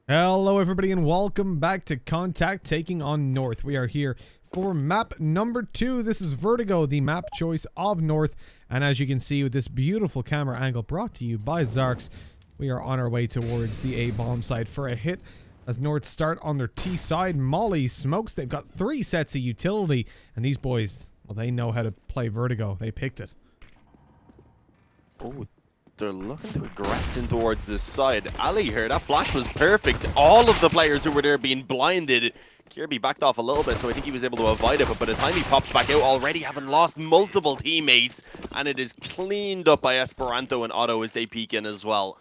Hello everybody and welcome back to c0ntact taking on North. We are here for map number 2. This is Vertigo, the map choice of North. And as you can see with this beautiful camera angle brought to you by c0ntact, we are on our way towards the A bomb site for a hit. As North start on their T side, Molly smokes. They've got 3 sets of utility. And these boys, well, they know how to play Vertigo. They picked it. Oh, they're looking to aggress in towards this side. Ali here, that flash was perfect. All of the players who were there being blinded. Kirby backed off a little bit, so I think he was able to avoid it, but by the time he popped back out, already having lost multiple teammates, and it is cleaned up by Esperanto and Otto as they peek in as well.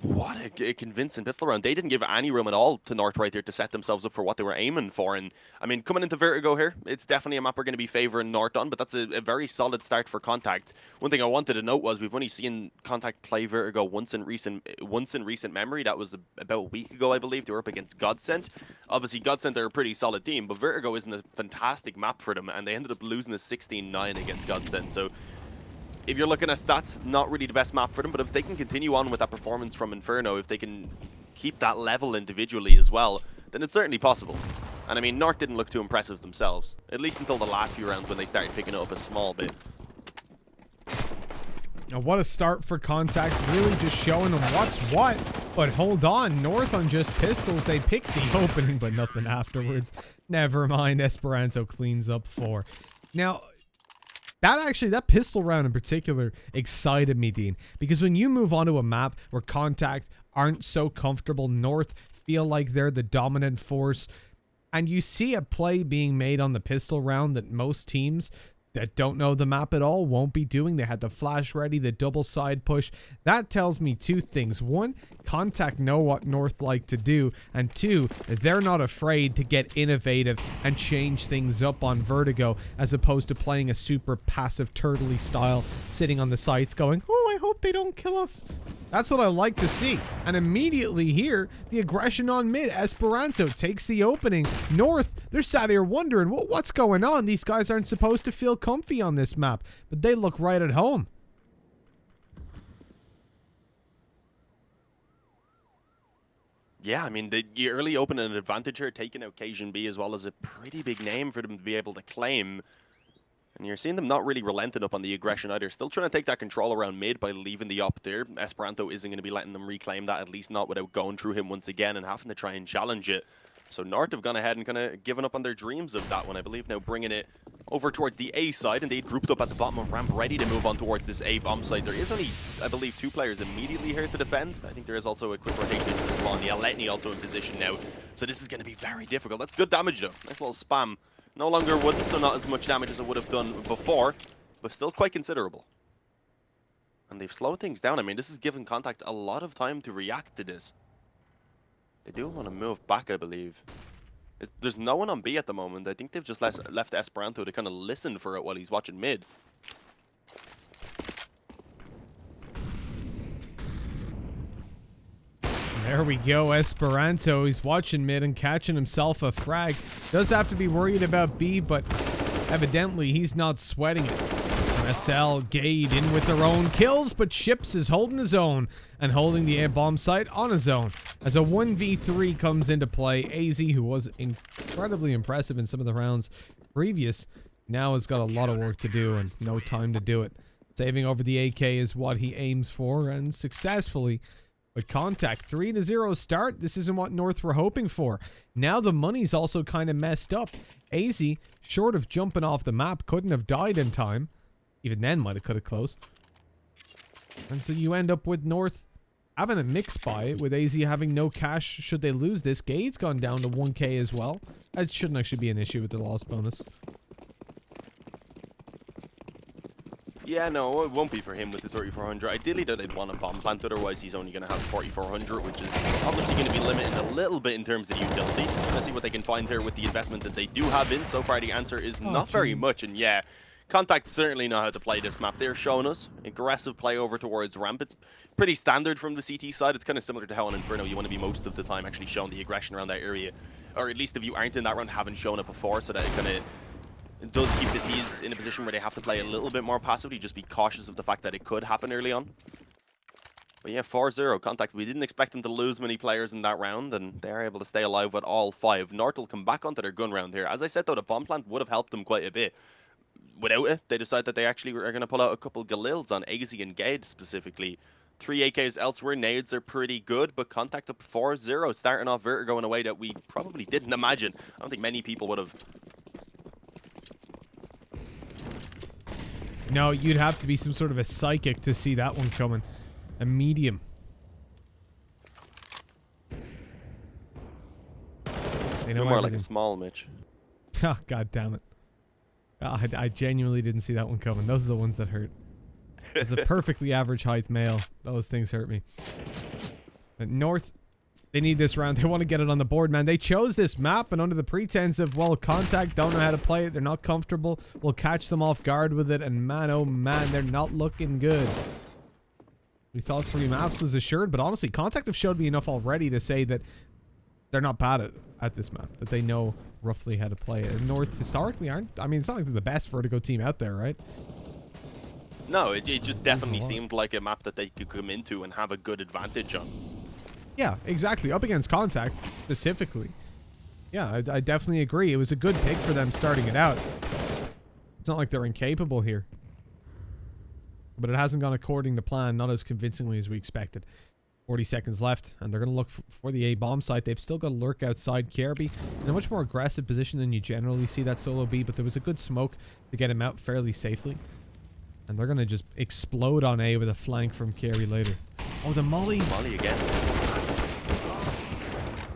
What a convincing pistol round. They didn't give any room at all to North right there to set themselves up for what they were aiming for. And, I mean, coming into Vertigo here, it's definitely a map we're going to be favouring North on, but that's a very solid start for c0ntact. One thing I wanted to note was we've only seen c0ntact play Vertigo once in recent memory. That was about a week ago, I believe. They were up against c0ntact. Obviously, c0ntact are a pretty solid team, but Vertigo isn't a fantastic map for them, and they ended up losing a 16-9 against c0ntact. So, if you're looking at stats, not really the best map for them, but if they can continue on with that performance from Inferno, if they can keep that level individually as well, then it's certainly possible. And I mean, North didn't look too impressive themselves, at least until the last few rounds when they started picking it up a small bit. Now, what a start for c0ntact, really just showing them what's what. But hold on, North on just pistols, they picked the opening, but nothing afterwards. Never mind, Esperanto cleans up 4. Now, that pistol round in particular excited me, Dean, because when you move onto a map where c0ntact aren't so comfortable, North feel like they're the dominant force, and you see a play being made on the pistol round that most teams that don't know the map at all won't be doing. They had the flash ready, the double side push. That tells me 2 things. 1, c0ntact know what North like to do, and 2, they're not afraid to get innovative and change things up on Vertigo, as opposed to playing a super passive turtley style, sitting on the sites going, oh, I hope they don't kill us. That's what I like to see. And immediately here, the aggression on mid. Esperanto takes the opening. North, they're sat here wondering, what's going on? These guys aren't supposed to feel comfy on this map, but they look right at home. Yeah, I mean, the early opening advantage here, taking out Cajun B as well as a pretty big name for them to be able to claim. And you're seeing them not really relenting up on the aggression either. Still trying to take that control around mid by leaving the op there. Esperanto isn't going to be letting them reclaim that, at least not without going through him once again and having to try and challenge it. So North have gone ahead and kind of given up on their dreams of that one, I believe. Now bringing it over towards the A side, and they grouped up at the bottom of ramp, ready to move on towards this A bomb site. There is only, I believe, 2 players immediately here to defend. I think there is also a quick rotation into the spawn. Yeah, Letney also in position now. So this is going to be very difficult. That's good damage though. Nice little spam. No longer wooden, so not as much damage as it would have done before, but still quite considerable. And they've slowed things down. I mean, this has given c0ntact a lot of time to react to this. They do want to move back, I believe. There's no one on B at the moment. I think they've just left Esperanto to kind of listen for it while he's watching mid. There we go, Esperanto. He's watching mid and catching himself a frag. Does have to be worried about B, but evidently he's not sweating it. ESL Gade in with their own kills, but Ships is holding his own and holding the A bomb site on his own. As a 1v3 comes into play, AZ, who was incredibly impressive in some of the rounds previous, now has got a lot of work to do and no time to do it. Saving over the AK is what he aims for, and successfully. But c0ntact, 3-0 start. This isn't what North were hoping for. Now the money's also kind of messed up. AZ, short of jumping off the map, couldn't have died in time. Even then, might have cut it close. And so you end up with North having a mix buy, with AZ having no cash should they lose this. Gade's gone down to 1k as well. That shouldn't actually be an issue with the loss bonus. Yeah, no, it won't be for him with the 3400. Ideally, they'd want a bomb plant, otherwise he's only going to have 4400, which is obviously going to be limited a little bit in terms of utility. Let's see what they can find here with the investment that they do have in. So far, the answer is not very much, and yeah, c0ntact certainly know how to play this map. They're showing us aggressive play over towards ramp. It's pretty standard from the CT side. It's kind of similar to how on Inferno you want to be most of the time actually showing the aggression around that area, or at least if you aren't in that round, haven't shown it before, so that it kind of It does keep the T's in a position where they have to play a little bit more passively, just be cautious of the fact that it could happen early on. But yeah, 4-0 Contact. We didn't expect them to lose many players in that round, and they're able to stay alive with all 5. North will come back onto their gun round here. As I said, though, the bomb plant would have helped them quite a bit. Without it, they decide that they actually are going to pull out a couple Galils on AZ and Gade specifically. 3 AKs elsewhere. Nades are pretty good, but Contact up 4-0, starting off Vertigo in a way that we probably didn't imagine. I don't think many people would have. No, you'd have to be some sort of a psychic to see that one coming. A medium. They know More like a everything. small Mitch. Oh, God damn it. I genuinely didn't see that one coming. Those are the ones that hurt. As a perfectly average height male, those things hurt me. But North, they need this round. They want to get it on the board, man. They chose this map, and under the pretense of, well, Contact don't know how to play it. They're not comfortable. We'll catch them off guard with it, and man, oh man, they're not looking good. We thought 3 maps was assured, but honestly, Contact have showed me enough already to say that they're not bad at this map, that they know roughly how to play it. And North historically aren't, I mean, it's not like they're the best Vertigo team out there, right? No, it just definitely seemed like a map that they could come into and have a good advantage on. Yeah, exactly. Up against Contact, specifically. Yeah, I definitely agree. It was a good pick for them starting it out. It's not like they're incapable here. But it hasn't gone according to plan, not as convincingly as we expected. 40 seconds left, and they're going to look for the A-bomb site. They've still got to lurk outside Kirby in a much more aggressive position than you generally see that solo B, but there was a good smoke to get him out fairly safely. And they're going to just explode on A with a flank from Kirby later. Oh, the molly. Molly again.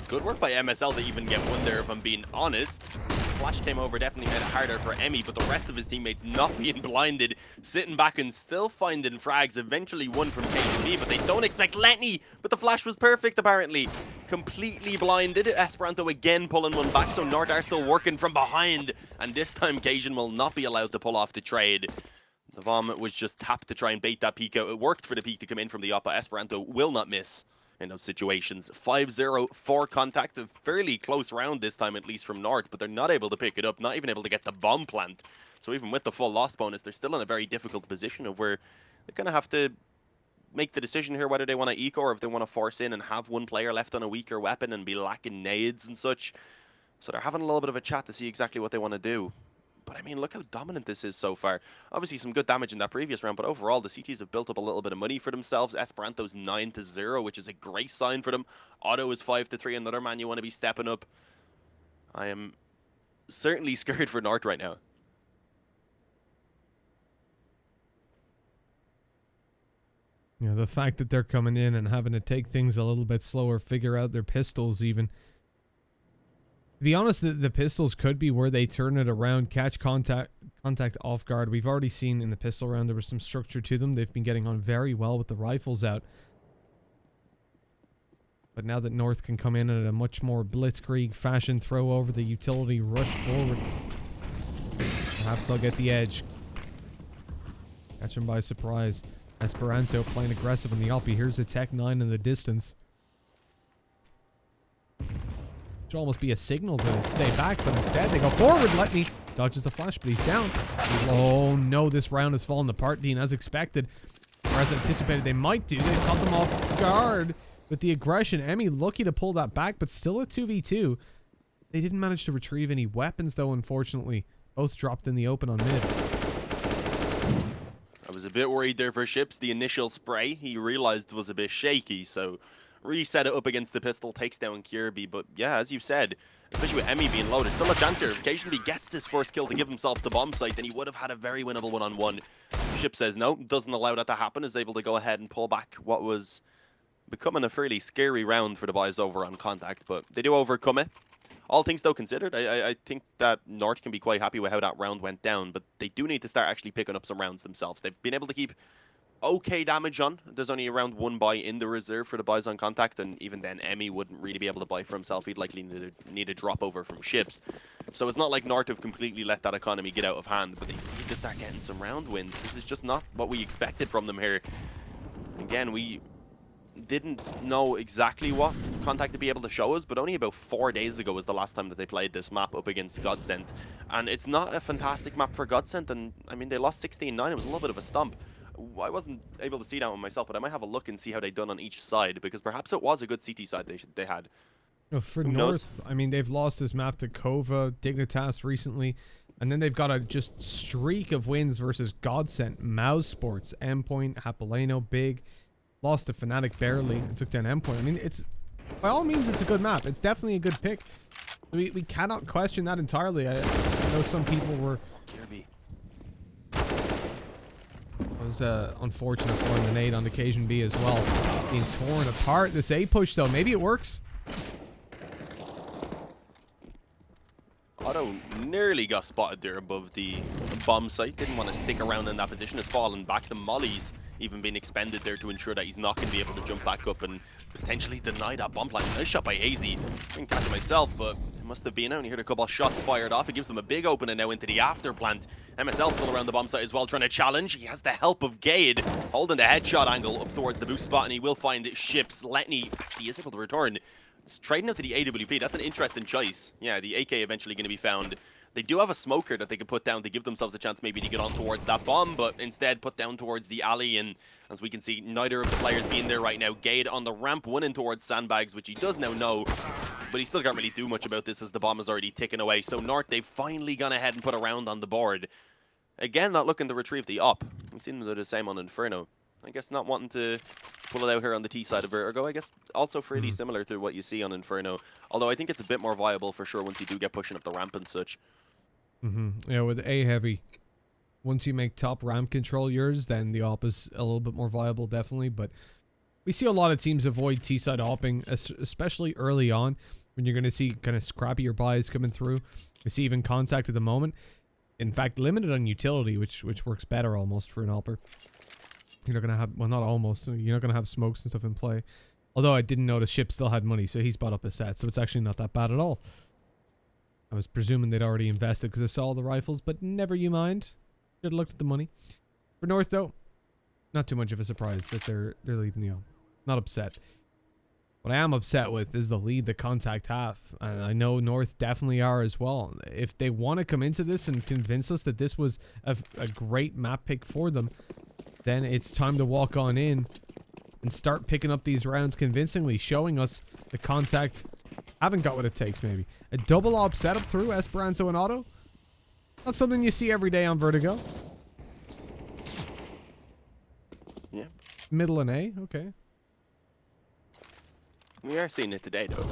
Good work by MSL to even get one there, if I'm being honest. Flash came over, definitely made it harder for Emmy, but the rest of his teammates not being blinded, sitting back and still finding frags. Eventually one from KGB, but they don't expect Letney. But the flash was perfect, apparently. Completely blinded. Esperanto again pulling one back, so North are still working from behind. And this time, Cajun will not be allowed to pull off the trade. The bomb was just tapped to try and bait that peek out. It worked for the peek to come in from the upper. Esperanto will not miss in those situations. 5-0 for Contact. A fairly close round this time, at least from North, but they're not able to pick it up, not even able to get the bomb plant. So even with the full loss bonus, they're still in a very difficult position of where they're going to have to make the decision here whether they want to eco or if they want to force in and have one player left on a weaker weapon and be lacking nades and such. So they're having a little bit of a chat to see exactly what they want to do. But I mean, look how dominant this is so far. Obviously some good damage in that previous round, but overall the CTs have built up a little bit of money for themselves. Esperanto's 9-0, which is a great sign for them. Otto is 5-3, another man you want to be stepping up. I am certainly scared for North right now. Yeah, the fact that they're coming in and having to take things a little bit slower, figure out their pistols even. To be honest, the pistols could be where they turn it around, catch contact off guard. We've already seen in the pistol round there was some structure to them. They've been getting on very well with the rifles out. But now that North can come in at a much more blitzkrieg fashion, throw over the utility, rush forward. Perhaps they'll get the edge. Catch him by surprise. Esperanto playing aggressive in the Alpi. Here's a Tech 9 in the distance. Should almost be a signal to stay back, but instead they go forward. Letney dodges the flash, but he's down. Oh no, this round has fallen apart, Dean, as expected. Or as anticipated they might do. They caught them off guard with the aggression. Emmy lucky to pull that back, but still a 2v2. They didn't manage to retrieve any weapons, though, unfortunately. Both dropped in the open on mid. I was a bit worried there for Ships. The initial spray he realized was a bit shaky, so reset it up against the pistol, takes down Kirby. But yeah, as you said, especially with Emmy being low, there's still a chance here. If occasionally gets this first kill to give himself the bomb site, then he would have had a very winnable one-on-one. Ship says no, doesn't allow that to happen, is able to go ahead and pull back what was becoming a fairly scary round for the boys over on Contact, but they do overcome it. All things though considered, I think that North can be quite happy with how that round went down, but they do need to start actually picking up some rounds themselves. They've been able to keep okay damage on. There's only around one buy in the reserve for the buys on Contact, and even then Emmy wouldn't really be able to buy for himself. He'd likely need a drop over from Ships. So it's not like North have completely let that economy get out of hand, but they need to start getting some round wins. This is just not what we expected from them here. Again, we didn't know exactly what Contact to be able to show us, but only about 4 days ago was the last time that they played this map up against Godsent. And it's not a fantastic map for Godsent, and I mean, they lost 16-9. It was a little bit of a stump. I wasn't able to see that one myself, but I might have a look and see how they done on each side, because perhaps it was a good CT side they had. For Who knows? North, I mean, they've lost this map to Kova, Dignitas recently, and then they've got a just streak of wins versus Godsent, Mouse Sports, Endpoint, Hapolino, Big. Lost to Fnatic barely and took down Endpoint. I mean, it's by all means, it's a good map. It's definitely a good pick. We cannot question that entirely. I know some people were... Kirby. It was unfortunate for him, the nade on occasion B as well. Being torn apart. This A push, though, maybe it works. Otto nearly got spotted there above the bomb site. Didn't want to stick around in that position. Has fallen back. The molly's even been expended there to ensure that he's not going to be able to jump back up and potentially deny that bomb plant. Nice shot by AZ. Didn't catch it myself, but it must have been out. And you heard a couple of shots fired off. It gives them a big opening now into the after plant. MSL still around the bomb site as well, trying to challenge. He has the help of Gade, holding the headshot angle up towards the boost spot, and he will find Ships. Letney actually is able to return. It's trading out to the AWP. That's an interesting choice. Yeah, the AK eventually going to be found. They do have a smoker that they can put down to give themselves a chance maybe to get on towards that bomb, but instead put down towards the alley. And as we can see, neither of the players being there right now. Gade on the ramp, one in towards Sandbags, which he does now know, but he still can't really do much about this as the bomb is already ticking away. So North, they've finally gone ahead and put a round on the board. Again, not looking to retrieve the op. We've seen them do the same on Inferno. I guess not wanting to pull it out here on the T side of Vertigo. I guess also fairly similar to what you see on Inferno. Although I think it's a bit more viable for sure once you do get pushing up the ramp and such. Yeah, with A heavy, once you make top ramp control yours, then the op is a little bit more viable, definitely. But we see a lot of teams avoid T side opping, especially early on when you're going to see kind of scrappier buys coming through. We see even Contact at the moment. In fact, limited on utility, which works better almost for an opper. You're not going to have, well, not almost, you're not going to have smokes and stuff in play. Although I didn't notice Ship still had money, so he's bought up a set, so it's actually not that bad at all. I was presuming they'd already invested because I saw all the rifles, but never you mind. Should have looked at the money. For North, though, not too much of a surprise that they're leaving the op. Not upset. What I am upset with is the lead that Contact have. And I know North definitely are as well. If they want to come into this and convince us that this was a great map pick for them, then it's time to walk on in and start picking up these rounds convincingly, showing us the Contact haven't got what it takes, maybe. A double op setup through Esperanto and Otto. Not something you see every day on Vertigo. Yeah. Middle and A, okay. We are seeing it today, though.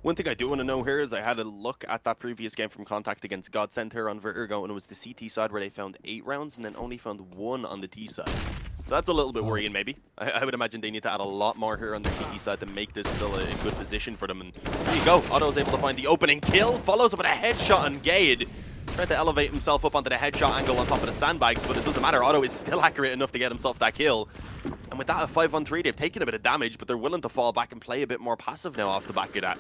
One thing I do want to know here is I had a look at that previous game from Contact against Godsent here on Vertigo, and it was the CT side where they found 8 rounds and then only found 1 on the T side. So that's a little bit worrying, maybe. I would imagine they need to add a lot more here on the CT side to make this still a good position for them. And there you go. Otto's able to find the opening kill, follows up with a headshot on Gade. Trying to elevate himself up onto the headshot angle on top of the sandbags, but it doesn't matter. Otto is still accurate enough to get himself that kill. And with that, a 5-on-3, they've taken a bit of damage, but they're willing to fall back and play a bit more passive now off the back of that.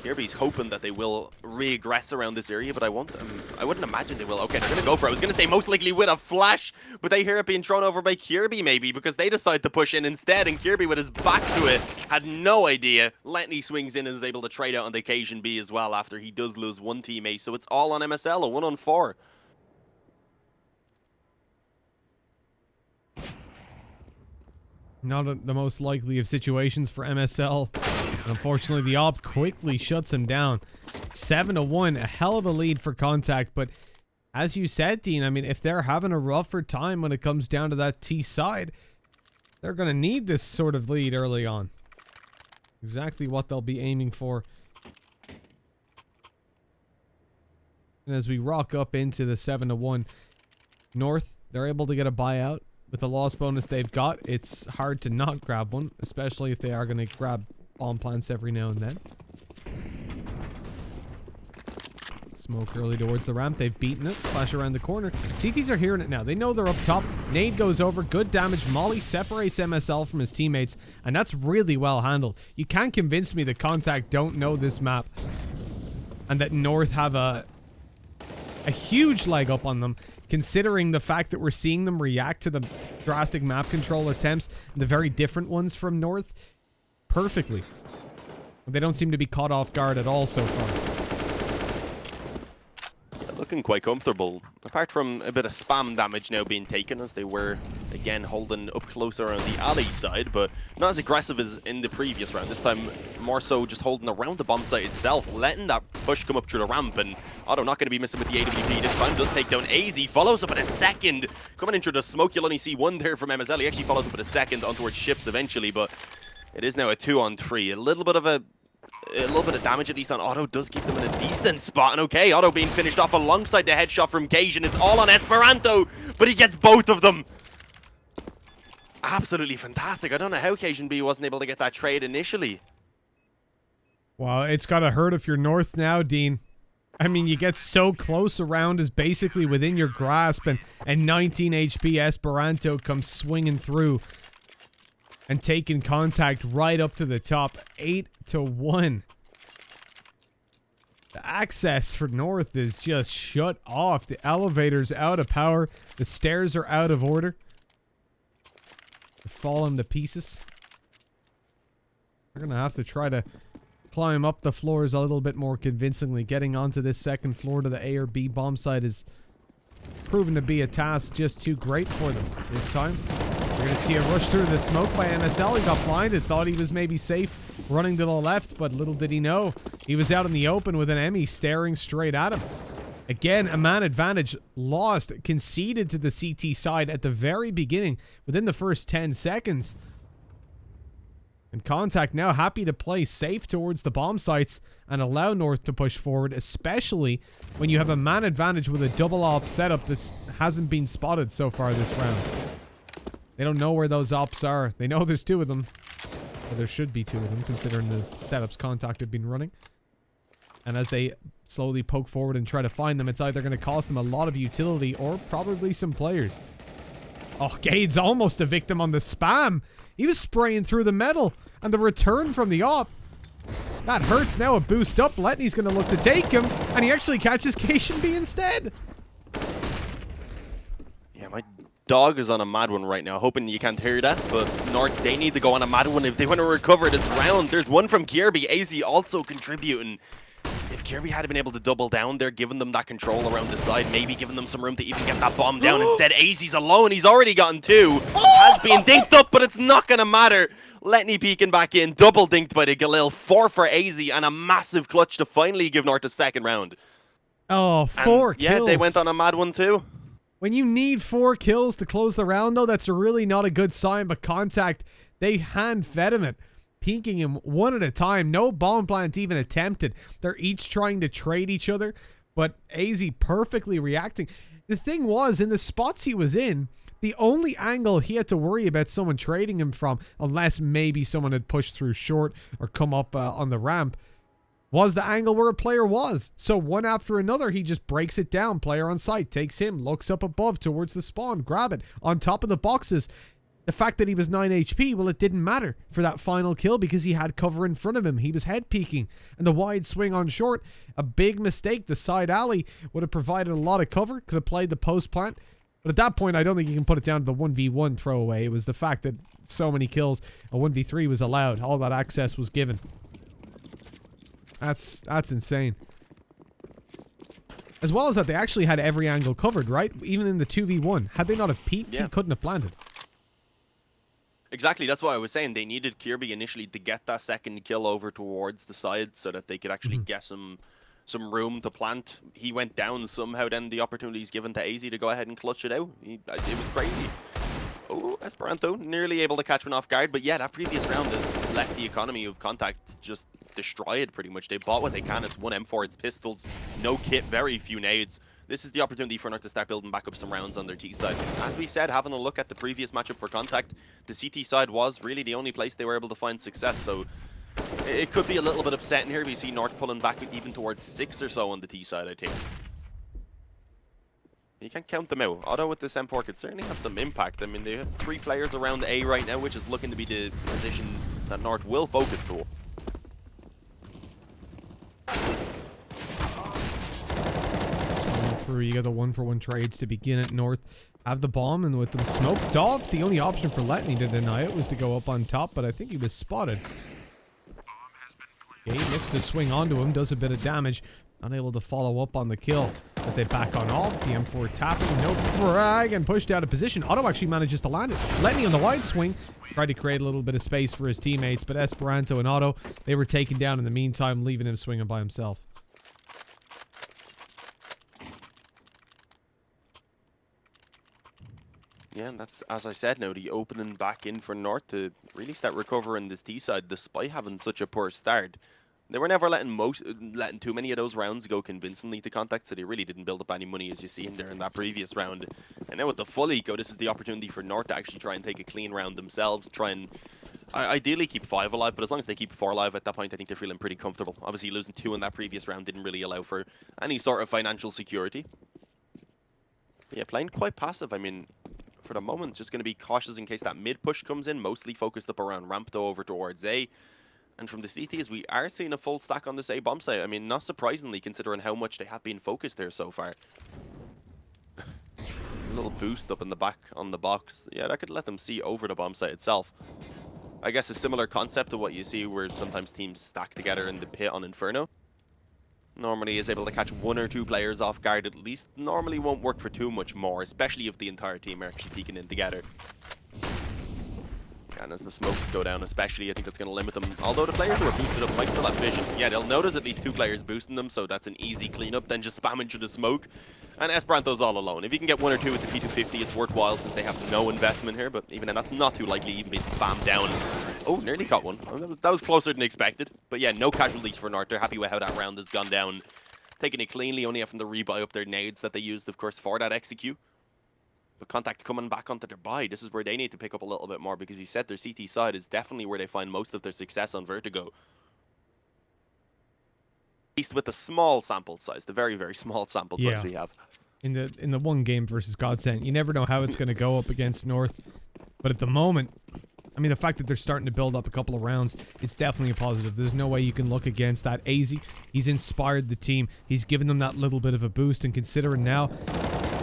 Kirby's hoping that they will regress around this area, but I wouldn't imagine they will. Okay, they're going to go for it. I was going to say most likely with a flash, but they hear it being thrown over by Kirby maybe, because they decide to push in instead, and Kirby with his back to it had no idea. Letney swings in and is able to trade out on the occasion B as well after he does lose one teammate, so it's all on MSL, a 1-on-4. Not the most likely of situations for MSL. Unfortunately, the op quickly shuts him down. 7-1, a hell of a lead for Contact, but as you said, Dean, I mean, if they're having a rougher time when it comes down to that T side, they're going to need this sort of lead early on. Exactly what they'll be aiming for. And as we rock up into the 7-1 North, they're able to get a buyout. With the loss bonus they've got, it's hard to not grab one, especially if they are going to grab bomb plants every now and then. Smoke early towards the ramp. They've beaten it. Flash around the corner. CTs are hearing it now. They know they're up top. Nade goes over. Good damage. Molly separates MSL from his teammates, and that's really well handled. You can't convince me that Contact don't know this map and that North have a huge leg up on them, considering the fact that we're seeing them react to the drastic map control attempts, the very different ones from North, perfectly. They don't seem to be caught off guard at all so far. It looking quite comfortable. Apart from a bit of spam damage now being taken as they were, again, holding up closer on the alley side, but not as aggressive as in the previous round. This time, more so just holding around the bomb site itself, letting that push come up through the ramp, and Otto not going to be missing with the AWP this time. Does take down AZ, follows up with a second. Coming into the smoke, you'll only see one there from MSL. He actually follows up with a second on towards ships eventually, but it is now a 2-on-3. A little bit of damage at least on Otto does keep them in a decent spot. And okay, Otto being finished off alongside the headshot from Cage, and it's all on Esperanto, but he gets both of them. Absolutely fantastic. I don't know how Cajun B wasn't able to get that trade initially. Well, it's gotta hurt if you're North now, Dean. I mean, you get so close, around is basically within your grasp, and 19 HP Esperanto comes swinging through and taking contact right up to the top. 8-1. The access for North is just shut off. The elevator's out of power. The stairs are out of order. They're falling to pieces. We're gonna have to try to climb up the floors a little bit more convincingly. Getting onto this second floor to the A or B bomb site is proven to be a task just too great for them this time. We're going to see a rush through the smoke by MSL. He got blinded, thought he was maybe safe running to the left, but little did he know. He was out in the open with an Emmy staring straight at him. Again, a man advantage lost, conceded to the CT side at the very beginning, within the first 10 seconds. And c0ntact now happy to play safe towards the bomb sites and allow North to push forward, especially when you have a man advantage with a double op setup that hasn't been spotted so far this round. They don't know where those ops are. They know there's 2 of them. Or there should be 2 of them, considering the setups c0ntact have been running. And as they slowly poke forward and try to find them, it's either going to cost them a lot of utility or probably some players. Oh, Gade's almost a victim on the spam. He was spraying through the metal, and the return from the op. That hurts. Now a boost up. Letney's going to look to take him, and he actually catches Kshnb instead. Yeah, my dog is on a mad one right now. Hoping you can't hear that, but North, they need to go on a mad one if they want to recover this round. There's one from Kirby. AZ also contributing. If Kirby had been able to double down there, giving them that control around the side, maybe giving them some room to even get that bomb down. Instead, AZ's alone. He's already gotten 2. Has been dinked up, but it's not going to matter. Letney peeking back in. Double dinked by the Galil. 4 for AZ, and a massive clutch to finally give North a second round. Oh, 4 kills. Yeah, they went on a mad one too. When you need 4 kills to close the round, though, that's really not a good sign. But c0ntact, they hand-fed him it. Peeking him one at a time. No bomb plant even attempted. They're each trying to trade each other, but AZ perfectly reacting. The thing was, in the spots he was in, the only angle he had to worry about someone trading him from, unless maybe someone had pushed through short or come up on the ramp, was the angle where a player was. So one after another, he just breaks it down. Player on site takes him, looks up above towards the spawn, grab it on top of the boxes. The fact that he was 9 HP, well, it didn't matter for that final kill because he had cover in front of him. He was head peeking, and the wide swing on short, a big mistake. The side alley would have provided a lot of cover, could have played the post plant. But at that point, I don't think you can put it down to the 1v1 throwaway. It was the fact that so many kills, a 1v3 was allowed. All that access was given. That's insane. As well as that, they actually had every angle covered, right? Even in the 2v1. Had they not have peeked, he couldn't have planted. Exactly, that's what I was saying. They needed Kirby initially to get that second kill over towards the side so that they could actually get some room to plant. He went down somehow, then the opportunity is given to AZ to go ahead and clutch it out. It was crazy. Oh, Esperanto nearly able to catch one off guard, but yeah, that previous round has left the economy of c0ntact just destroyed pretty much. They bought what they can. It's 1 M4, it's pistols, no kit, very few nades. This is the opportunity for North to start building back up some rounds on their T side. As we said, having a look at the previous matchup for c0ntact, the CT side was really the only place they were able to find success, so it could be a little bit upsetting here. We see North pulling back even towards 6 or so on the T side, I think. You can't count them out. Otto with this M4 could certainly have some impact. I mean, they have 3 players around A right now, which is looking to be the position that North will focus toward. Through, you got the 1-for-1 trades to begin at North. Have the bomb, and with them smoked off, the only option for Letney to deny it was to go up on top, but I think he was spotted. Gade looks to swing onto him, does a bit of damage. Unable to follow up on the kill. As they back on off, the M4 tapping, no frag, and pushed out of position. Otto actually manages to land it. Lenny on the wide swing, tried to create a little bit of space for his teammates, but Esperanto and Otto, they were taken down in the meantime, leaving him swinging by himself. Yeah, and that's, as I said, now the opening back in for North to really start recovering this T side, despite having such a poor start. They were never letting too many of those rounds go convincingly to Contact, so they really didn't build up any money, as you see in there in that previous round. And now with the full eco, this is the opportunity for North to actually try and take a clean round themselves, try and ideally keep 5 alive, but as long as they keep 4 alive at that point, I think they're feeling pretty comfortable. Obviously, losing 2 in that previous round didn't really allow for any sort of financial security. But yeah, playing quite passive. I mean, for the moment, just going to be cautious in case that mid push comes in, mostly focused up around ramp though over towards A. And from the CTs, we are seeing a full stack on this A bomb site. I mean, not surprisingly, considering how much they have been focused there so far. A little boost up in the back on the box. Yeah, that could let them see over the bomb site itself. I guess a similar concept to what you see where sometimes teams stack together in the pit on Inferno. Normally is able to catch 1 or 2 players off guard at least. Normally won't work for too much more, especially if the entire team are actually peeking in together. And as the smokes go down especially, I think that's going to limit them. Although the players who are boosted up might still have vision. Yeah, they'll notice at least 2 players boosting them, so that's an easy cleanup, then just spamming through the smoke. And Esperanto's all alone. If you can get 1 or 2 with the P250, it's worthwhile since they have no investment here, but even then, that's not too likely, even being spammed down. Oh, nearly caught one. Oh, that was closer than expected. But yeah, no casualties for North. They're happy with how that round has gone down. Taking it cleanly, only having to rebuy up their nades that they used, of course, for that execute. But Contact coming back onto their buy, this is where they need to pick up a little bit more, because you said their CT side is definitely where they find most of their success on Vertigo. At least with the small sample size, the very, very small sample size we have. In the one game versus Godsend, you never know how it's going to go up against North. But at the moment, I mean, the fact that they're starting to build up a couple of rounds, it's definitely a positive. There's no way you can look against that. AZ, he's inspired the team. He's given them that little bit of a boost, and considering now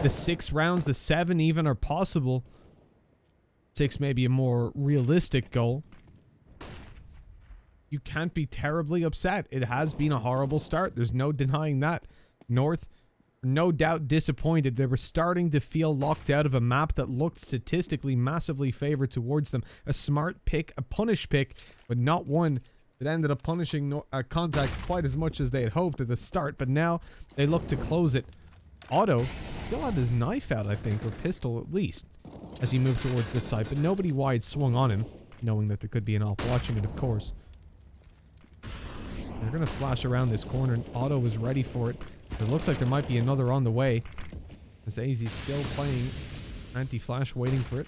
the 6 rounds, the 7 even are possible. 6 may be a more realistic goal. You can't be terribly upset. It has been a horrible start. There's no denying that. North, no doubt disappointed. They were starting to feel locked out of a map that looked statistically massively favored towards them. A smart pick, a punish pick, but not one that ended up punishing Contact quite as much as they had hoped at the start. But now they look to close it. Otto still had his knife out, I think, or pistol at least, as he moved towards this side. But nobody wide swung on him, knowing that there could be an op watching it, of course. They're going to flash around this corner, and Otto is ready for it. It looks like there might be another on the way. As AZ's still playing anti-flash, waiting for it.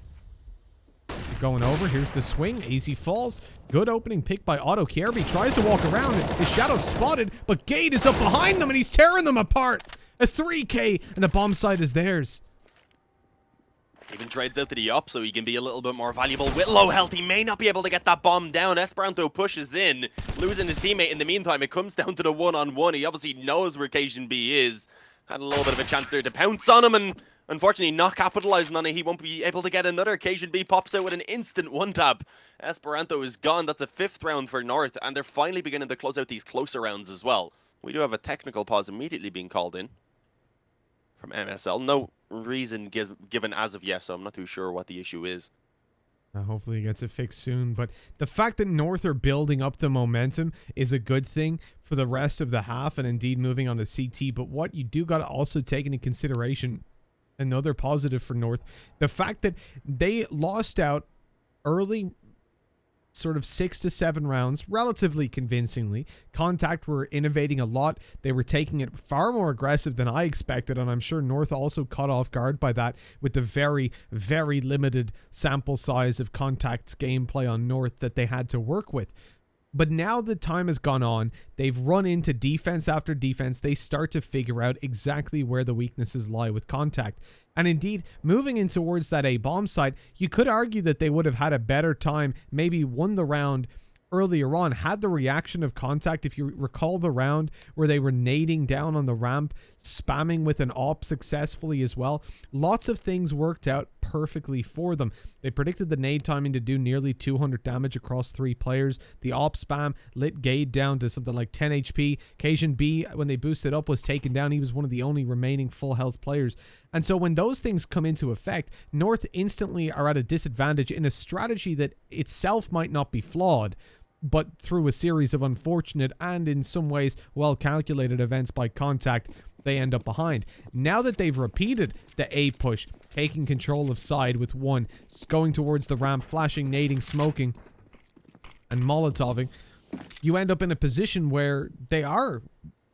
They're going over. Here's the swing. AZ falls. Good opening pick by Otto. Kierby tries to walk around. His shadow spotted, but Gate is up behind them, and he's tearing them apart. A 3K, and the bomb site is theirs. Even trades out to the up so he can be a little bit more valuable. With low health, he may not be able to get that bomb down. Esperanto pushes in, losing his teammate in the meantime. It comes down to the one-on-one. He obviously knows where c0nB is. Had a little bit of a chance there to pounce on him, and unfortunately not capitalizing on it. He won't be able to get another. c0nB pops out with an instant one-tap. Esperanto is gone. That's a 5th round for North, and they're finally beginning to close out these closer rounds as well. We do have a technical pause immediately being called in from MSL. No reason given as of yet, so I'm not too sure what the issue is. Hopefully he gets it fixed soon, but the fact that North are building up the momentum is a good thing for the rest of the half, and indeed moving on to CT. But what you do got to also take into consideration, another positive for North, the fact that they lost out early, sort of 6 to 7 rounds, relatively convincingly. Contact were innovating a lot. They were taking it far more aggressive than I expected, and I'm sure North also caught off guard by that with the very, very limited sample size of Contact's gameplay on North that they had to work with. But now the time has gone on, they've run into defense after defense, they start to figure out exactly where the weaknesses lie with Contact. And indeed, moving in towards that A bomb site, you could argue that they would have had a better time, maybe won the round earlier on, had the reaction of Contact. If you recall the round where they were nading down on the ramp, spamming with an op successfully as well, lots of things worked out perfectly for them. They predicted the nade timing to do nearly 200 damage across 3 players. The op spam lit Gade down to something like 10 HP. c0nB, when they boosted up, was taken down. He was one of the only remaining full health players. And so when those things come into effect, North instantly are at a disadvantage in a strategy that itself might not be flawed, but through a series of unfortunate and in some ways well-calculated events by c0ntact, they end up behind. Now that they've repeated the A push, taking control of side with 1, going towards the ramp, flashing, nading, smoking, and molotoving, you end up in a position where they are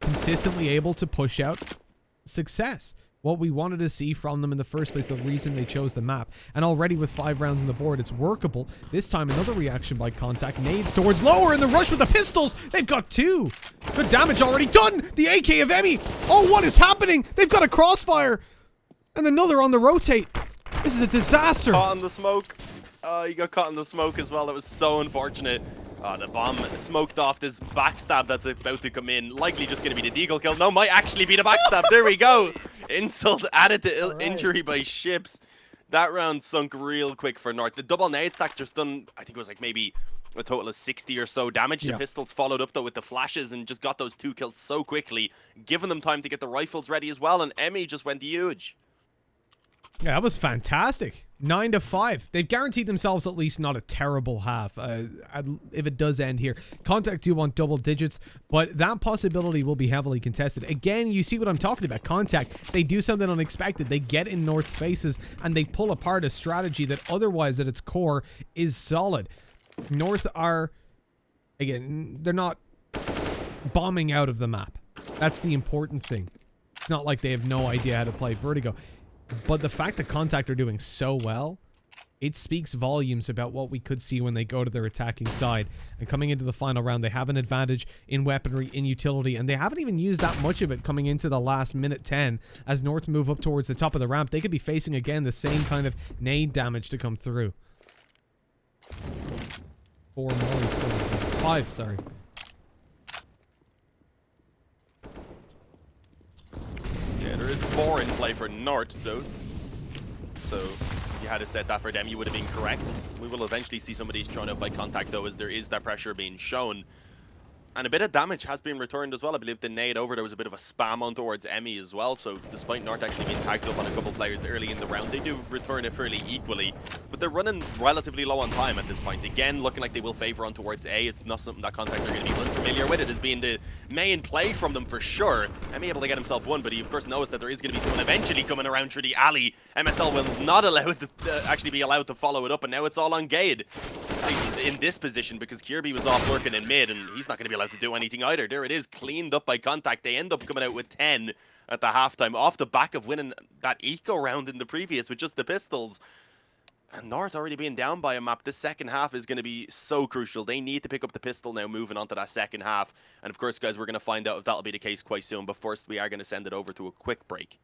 consistently able to push out success. What we wanted to see from them in the first place, the reason they chose the map. And already with 5 rounds on the board, it's workable. This time, another reaction by c0ntact. Nades towards lower in the rush with the pistols. They've got 2. Good damage already done. The AK of Emmy. Oh, what is happening? They've got a crossfire. And another on the rotate. This is a disaster. Caught in the smoke. He got caught in the smoke as well. That was so unfortunate. The bomb smoked off this backstab that's about to come in. Likely just going to be the deagle kill. No, might actually be the backstab. There we go. Insult added to injury by ships. That round sunk real quick for North. The double nade stack just done, I think it was like maybe a total of 60 or so damage. The pistols followed up though with the flashes and just got those 2 kills so quickly, giving them time to get the rifles ready as well. And Emmy just went huge. Yeah, that was fantastic. 9-5. They've guaranteed themselves at least not a terrible half. If it does end here, c0ntact do want double digits, but that possibility will be heavily contested. Again, you see what I'm talking about. c0ntact, they do something unexpected. They get in North's faces and they pull apart a strategy that otherwise at its core is solid. North are, again, they're not bombing out of the map. That's the important thing. It's not like they have no idea how to play Vertigo. But the fact that c0ntact are doing so well, it speaks volumes about what we could see when they go to their attacking side. And coming into the final round, they have an advantage in weaponry, in utility, and they haven't even used that much of it coming into the last minute 10. As North move up towards the top of the ramp, they could be facing again the same kind of nade damage to come through. 4 more, 5, sorry. Yeah, there is 4 in play for North, though. So, if you had said that for them, you would have been correct. We will eventually see some of these thrown out by c0ntact, though, as there is that pressure being shown. And a bit of damage has been returned as well. I believe the nade over, there was a bit of a spam on towards Emmy as well. So, despite North actually being tagged up on a couple players early in the round, they do return it fairly equally. But they're running relatively low on time at this point. Again, looking like they will favor on towards A. It's not something that c0ntact are going to be unfamiliar with. It as being the main play from them for sure. Emmy able to get himself one, but he of course knows that there is going to be someone eventually coming around through the alley. MSL will not allow it to actually be allowed to follow it up, and now it's all on Gade. At least in this position, because Kirby was off lurking in mid, and he's not going to be allowed to do anything either. There it is, cleaned up by c0ntact. They end up coming out with 10 at the halftime, off the back of winning that eco round in the previous with just the pistols. And North already being down by a map. This second half is going to be so crucial. They need to pick up the pistol now, moving on to that second half. And of course, guys, we're going to find out if that'll be the case quite soon. But first, we are going to send it over to a quick break.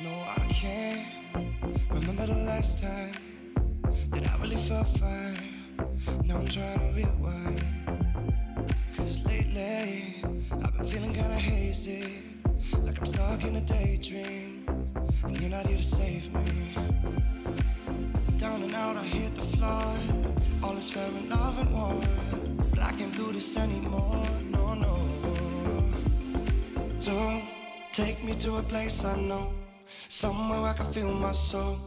No, I can't remember the last time that I really felt fine. Now I'm trying to rewind, 'cause lately I've been feeling kinda hazy, like I'm stuck in a daydream, and you're not here to save me. Down and out, I hit the floor. All is fair in love and war, but I can't do this anymore, no, no. So take me to a place I know, somewhere I can feel my soul.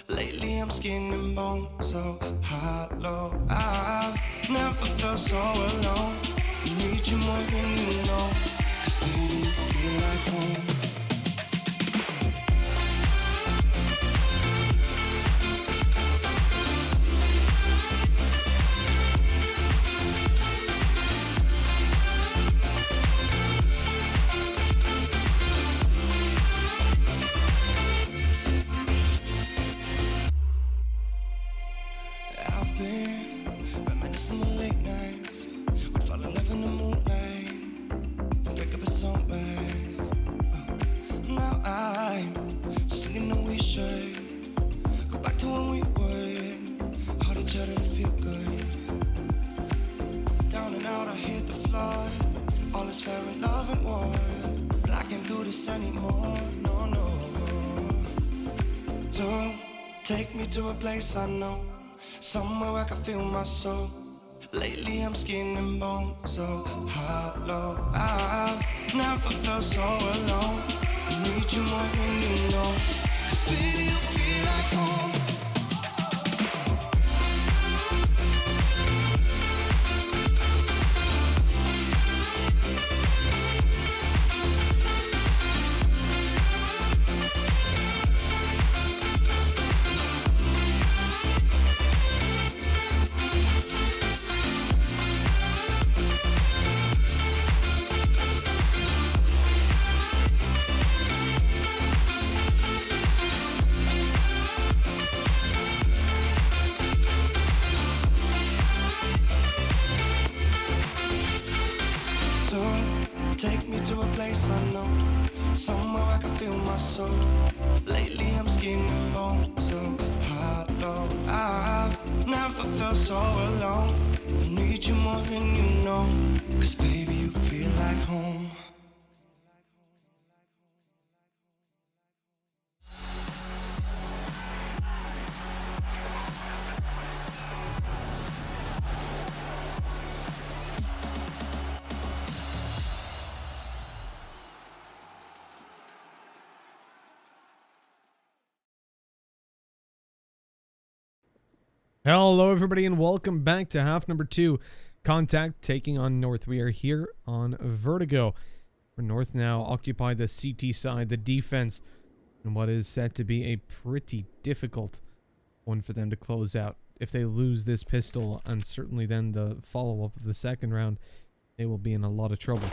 Lately I'm skin and bone, so hollow. I've never felt so alone. I need you more than you know, 'cause baby, you feel like home. so bad. Now I'm just thinking that we should go back to when we were. Hold each other to feel good. Down and out, I hit the floor. All is fair in love and war, but I can't do this anymore. No, no. So take me to a place I know, somewhere where I can feel my soul. Lately I'm skin and bone, so hollow. I've never felt so alone. I need you more than you know, 'cause baby you feel like home. Take me to a place I know, somewhere I can feel my soul. Lately I'm skin and bone, so hollow. I've never felt so alone. I need you more than you know, 'cause baby you feel like home. Hello everybody and welcome back to half number 2. c0ntact taking on North. We are here on Vertigo. For North now occupy the CT side, the defense, and what is set to be a pretty difficult one for them to close out. If they lose this pistol and certainly then the follow-up of the second round, they will be in a lot of trouble.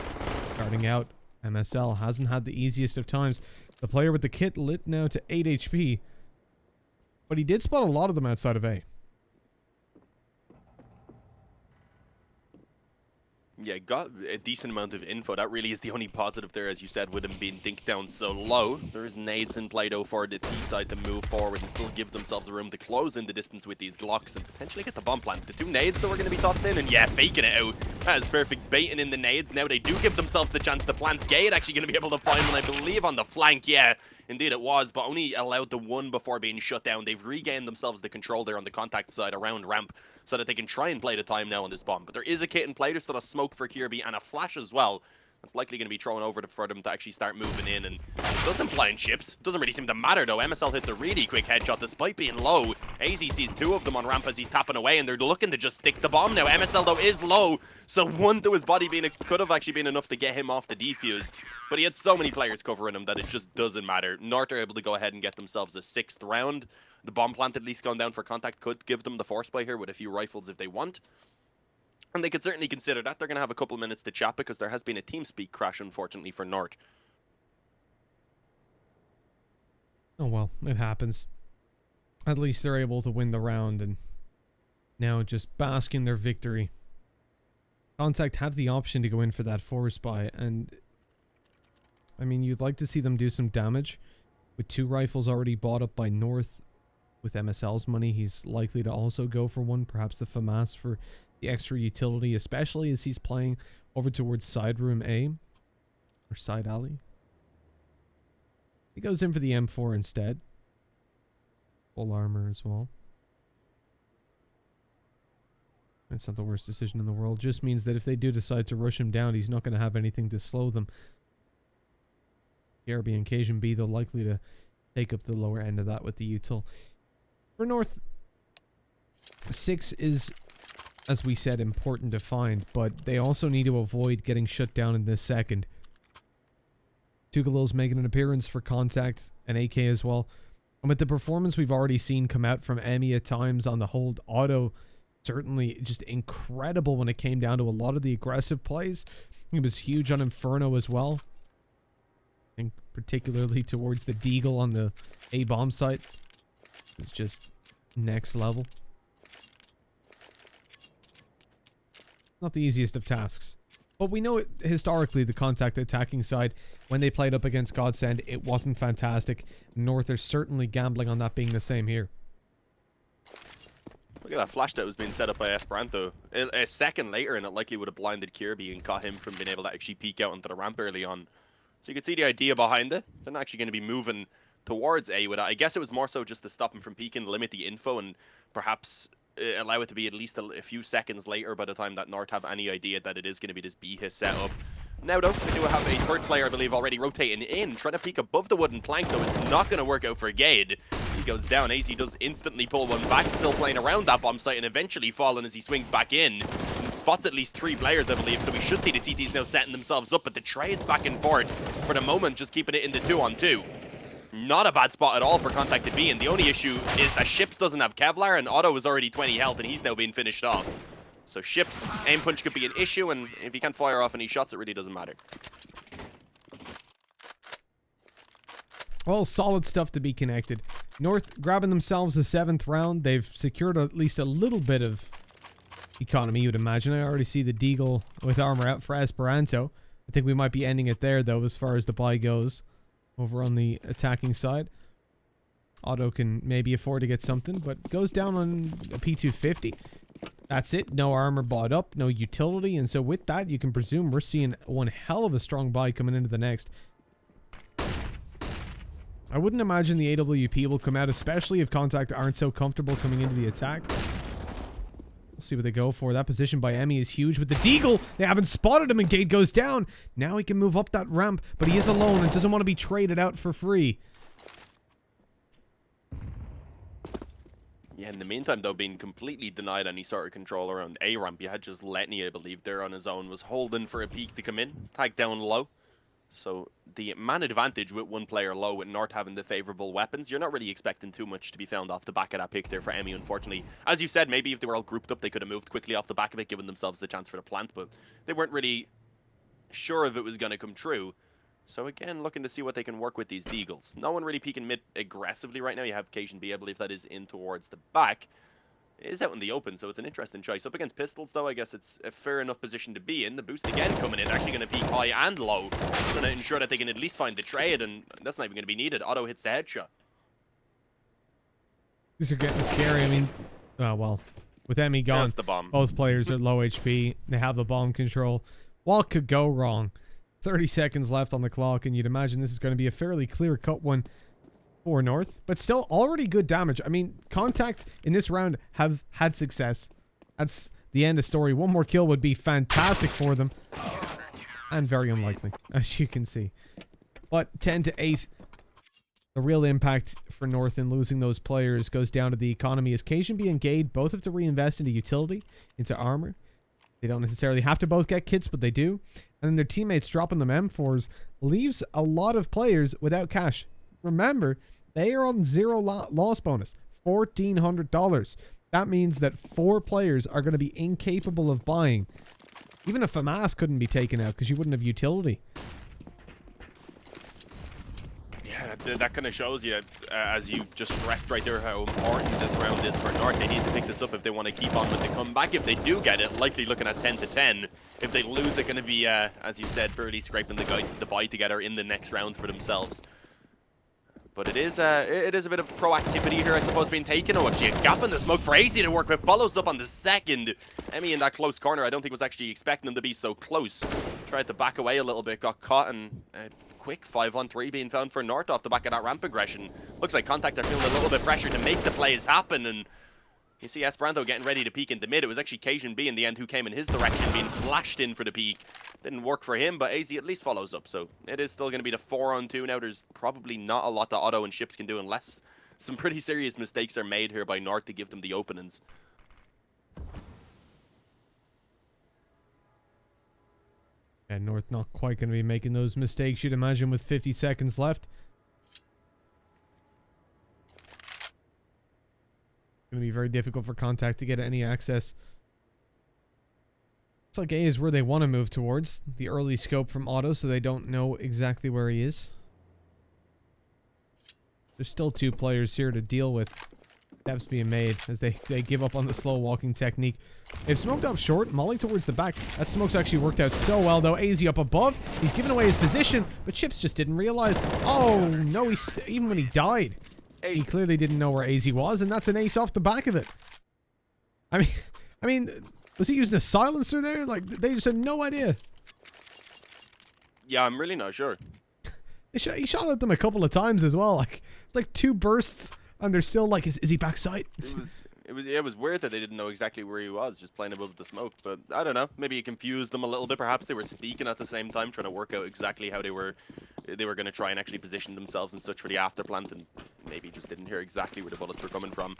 Starting out, MSL hasn't had the easiest of times. The player with the kit lit now to 8 HP, but he did spot a lot of them outside of A. Yeah, got a decent amount of info. That really is the only positive there, as you said, with him being dinked down so low. There is nades in play, though, for the T side to move forward and still give themselves a room to close in the distance with these Glocks and potentially get the bomb plant. The 2 nades that were going to be tossed in, and yeah, faking it out. That is perfect. Baiting in the nades. Now they do give themselves the chance to plant. Gate actually going to be able to find one, I believe, on the flank. Yeah, indeed it was, but only allowed the 1 before being shut down. They've regained themselves the control there on the c0ntact side around ramp, so that they can try and play the time now on this bomb. But there is a kit in play. There's still a smoke for Kirby and a flash as well. That's likely going to be thrown over for them to actually start moving in. And it doesn't blind chips. Doesn't really seem to matter, though. MSL hits a really quick headshot despite being low. AZ sees 2 of them on ramp as he's tapping away, and they're looking to just stick the bomb now. MSL, though, is low, so 1 to his body being could have actually been enough to get him off the defuse. But he had so many players covering him that it just doesn't matter. North are able to go ahead and get themselves a 6th round. The bomb plant at least gone down for c0ntact could give them the force buy here with a few rifles if they want. And they could certainly consider that. They're going to have a couple minutes to chat because there has been a TeamSpeak crash, unfortunately, for North. Oh well, it happens. At least they're able to win the round and now just bask in their victory. c0ntact have the option to go in for that force buy, and I mean, you'd like to see them do some damage. With 2 rifles already bought up by North, with MSL's money, he's likely to also go for one, perhaps the FAMAS for the extra utility, especially as he's playing over towards side room A or side alley. He goes in for the M4 instead. Full armor as well. It's not the worst decision in the world. Just means that if they do decide to rush him down, he's not going to have anything to slow them. KRB and Cajun B, they're likely to take up the lower end of that with the util. For North, 6 is, as we said, important to find, but they also need to avoid getting shut down in this second. Tugalil's making an appearance for c0ntact and AK as well. And with the performance we've already seen come out from Emmy at times on the hold, Auto certainly just incredible when it came down to a lot of the aggressive plays. He was huge on Inferno as well. And particularly towards the Deagle on the A-bomb site. It's just next level. Not the easiest of tasks. But we know it, historically, the Contact attacking side, when they played up against Godsend, it wasn't fantastic. North are certainly gambling on that being the same here. Look at that flash that was being set up by Esperanto. A second later, and it likely would have blinded Kirby and caught him from being able to actually peek out onto the ramp early on. So you can see the idea behind it. They're not actually going to be moving towards A with it. I guess it was more so just to stop him from peeking, limit the info, and perhaps allow it to be at least a few seconds later by the time that North have any idea that it is going to be this B-his setup. Now, though, they do have a third player, I believe, already rotating in, trying to peek above the wooden plank, though. It's not going to work out for Gade. He goes down. AC does instantly pull one back, still playing around that bomb site, and eventually falling as he swings back in. And spots at least 3 players, I believe, so we should see the CTs now setting themselves up, but the trades back and forth for the moment, just keeping it in the 2-on-2. Not a bad spot at all for Contact to be in. The only issue is that Ships doesn't have Kevlar, and Otto is already 20 health, and he's now being finished off. So Ships' aim punch could be an issue, and if he can't fire off any shots, it really doesn't matter. Well, solid stuff to be connected. North grabbing themselves a 7th round. They've secured at least a little bit of economy, you'd imagine. I already see the Deagle with armor out for Esperanto. I think we might be ending it there, though, as far as the buy goes. Over on the attacking side. Otto can maybe afford to get something, but goes down on a P250. That's it. No armor bought up, no utility, and so with that, you can presume we're seeing one hell of a strong buy coming into the next. I wouldn't imagine the AWP will come out, especially if Contact aren't so comfortable coming into the attack. We'll see what they go for. That position by Emmy is huge with the Deagle. They haven't spotted him and Gate goes down. Now he can move up that ramp, but he is alone and doesn't want to be traded out for free. Yeah, in the meantime, though, being completely denied any sort of control around A ramp, you had just Letney, I believe, there on his own, was holding for a peek to come in, tag down low. So the man advantage with one player low, with North having the favorable weapons, you're not really expecting too much to be found off the back of that pick there for Emmy, unfortunately. As you said, maybe if they were all grouped up, they could have moved quickly off the back of it, giving themselves the chance for the plant, but they weren't really sure if it was going to come true. So again, looking to see what they can work with these Deagles. No one really peeking mid aggressively right now. You have Cajun B, I believe that is in towards the back. It is out in the open, so it's an interesting choice. Up against pistols, though, I guess it's a fair enough position to be in. The boost again coming in, actually going to peak high and low. Going to ensure that they can at least find the trade, and that's not even going to be needed. Otto hits the headshot. These are getting scary. I mean, oh, well, with Emmy gone, That's the bomb. Both players are low HP. They have the bomb control. What could go wrong? 30 seconds left on the clock, and you'd imagine this is going to be a fairly clear-cut one for North, but still already good damage. I mean, Contact in this round have had success. That's the end of story. One more kill would be fantastic for them, and very unlikely, as you can see. But 10-8, the real impact for North in losing those players goes down to the economy, as Cajun B and Gade both have to reinvest into utility, into armor. They don't necessarily have to both get kits, but they do. And then their teammates dropping them M4s leaves a lot of players without cash. Remember, they are on 0 loss bonus, $1,400. That means that 4 players are going to be incapable of buying. Even a FAMAS couldn't be taken out because you wouldn't have utility. Yeah, that kind of shows you, as you just stressed right there, how important this round is for North. They need to pick this up if they want to keep on with the comeback. If they do get it, likely looking at 10-10. If they lose it, going to be, as you said, barely scraping the bye together in the next round for themselves. But it is a bit of proactivity here, I suppose, being taken. Oh, actually a gap in the smoke for AC to work with. Follows up on the second. Emmy in that close corner, I don't think was actually expecting them to be so close. Tried to back away a little bit, got caught, and quick 5-on-3 being found for North off the back of that ramp aggression. Looks like Contact are feeling a little bit pressure to make the plays happen, and you see Esperanto getting ready to peek into mid. It was actually Cajun B in the end who came in his direction, being flashed in for the peek. Didn't work for him, but AZ at least follows up. So it is still going to be the 4-on-2 now. There's probably not a lot that Otto and Ships can do unless some pretty serious mistakes are made here by North to give them the openings. And North not quite going to be making those mistakes, you'd imagine, with 50 seconds left. Going to be very difficult for Contact to get any access. It's like A is where they want to move towards. The early scope from Otto, so they don't know exactly where he is. There's still 2 players here to deal with. Steps being made as they give up on the slow walking technique. They've smoked up short, molly towards the back. That smoke's actually worked out so well, though. AZ up above. He's given away his position, but Chips just didn't realize. Oh, no, even when he died, he clearly didn't know where AZ was, and that's an ace off the back of it. I mean, was he using a silencer there? Like, they just had no idea. Yeah, I'm really not sure. He shot at them a couple of times as well. Like, it's like 2 bursts, and they're still like, is he backside? It was weird that they didn't know exactly where he was, just playing above the smoke. But I don't know, maybe it confused them a little bit. Perhaps they were speaking at the same time, trying to work out exactly how they were going to try and actually position themselves and such for the after plant, and maybe just didn't hear exactly where the bullets were coming from.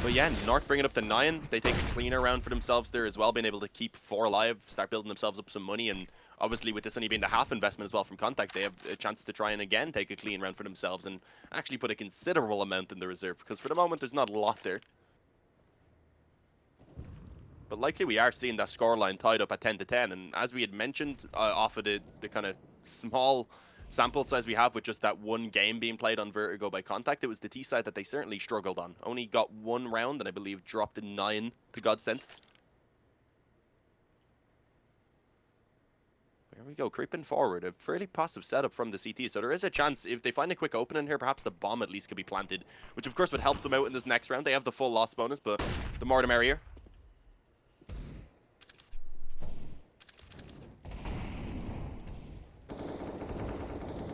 But yeah, North bring it up to 9. They take a cleaner round for themselves there as well, being able to keep 4 alive, start building themselves up some money, and obviously with this only being the half investment as well from c0ntact, they have a chance to try and again take a clean round for themselves and actually put a considerable amount in the reserve, because for the moment there's not a lot there. But likely we are seeing that scoreline tied up at 10-10, and as we had mentioned, off of the kind of small sample size we have with just that one game being played on Vertigo by c0ntact, it was the T side that they certainly struggled on. Only got 1 round and I believe dropped in 9 to Godsent. There we go, creeping forward. A fairly passive setup from the CT, so there is a chance if they find a quick opening here, perhaps the bomb at least could be planted, which of course would help them out in this next round. They have the full loss bonus, but the more the merrier.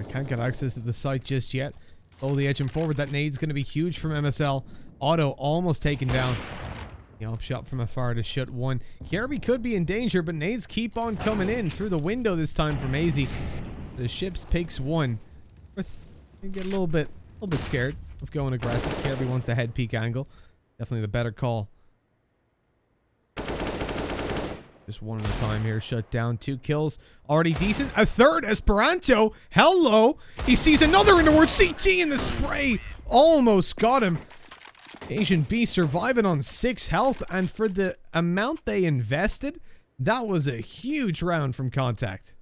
Can't get access to the site just yet. Slowly edging forward. That nade's going to be huge from MSL. Auto almost taken down. The up shot from afar to shut 1. Kirby could be in danger, but nades keep on coming in through the window this time from AZ. The ships picks 1. They get a little bit scared of going aggressive. Kirby wants the head peek angle. Definitely the better call. Just 1 at a time here. Shut down. 2 kills. Already decent. A third. Esperanto. Hello. He sees another in the word. CT in the spray. Almost got him. Asian B surviving on 6 health. And for the amount they invested, that was a huge round from c0ntact.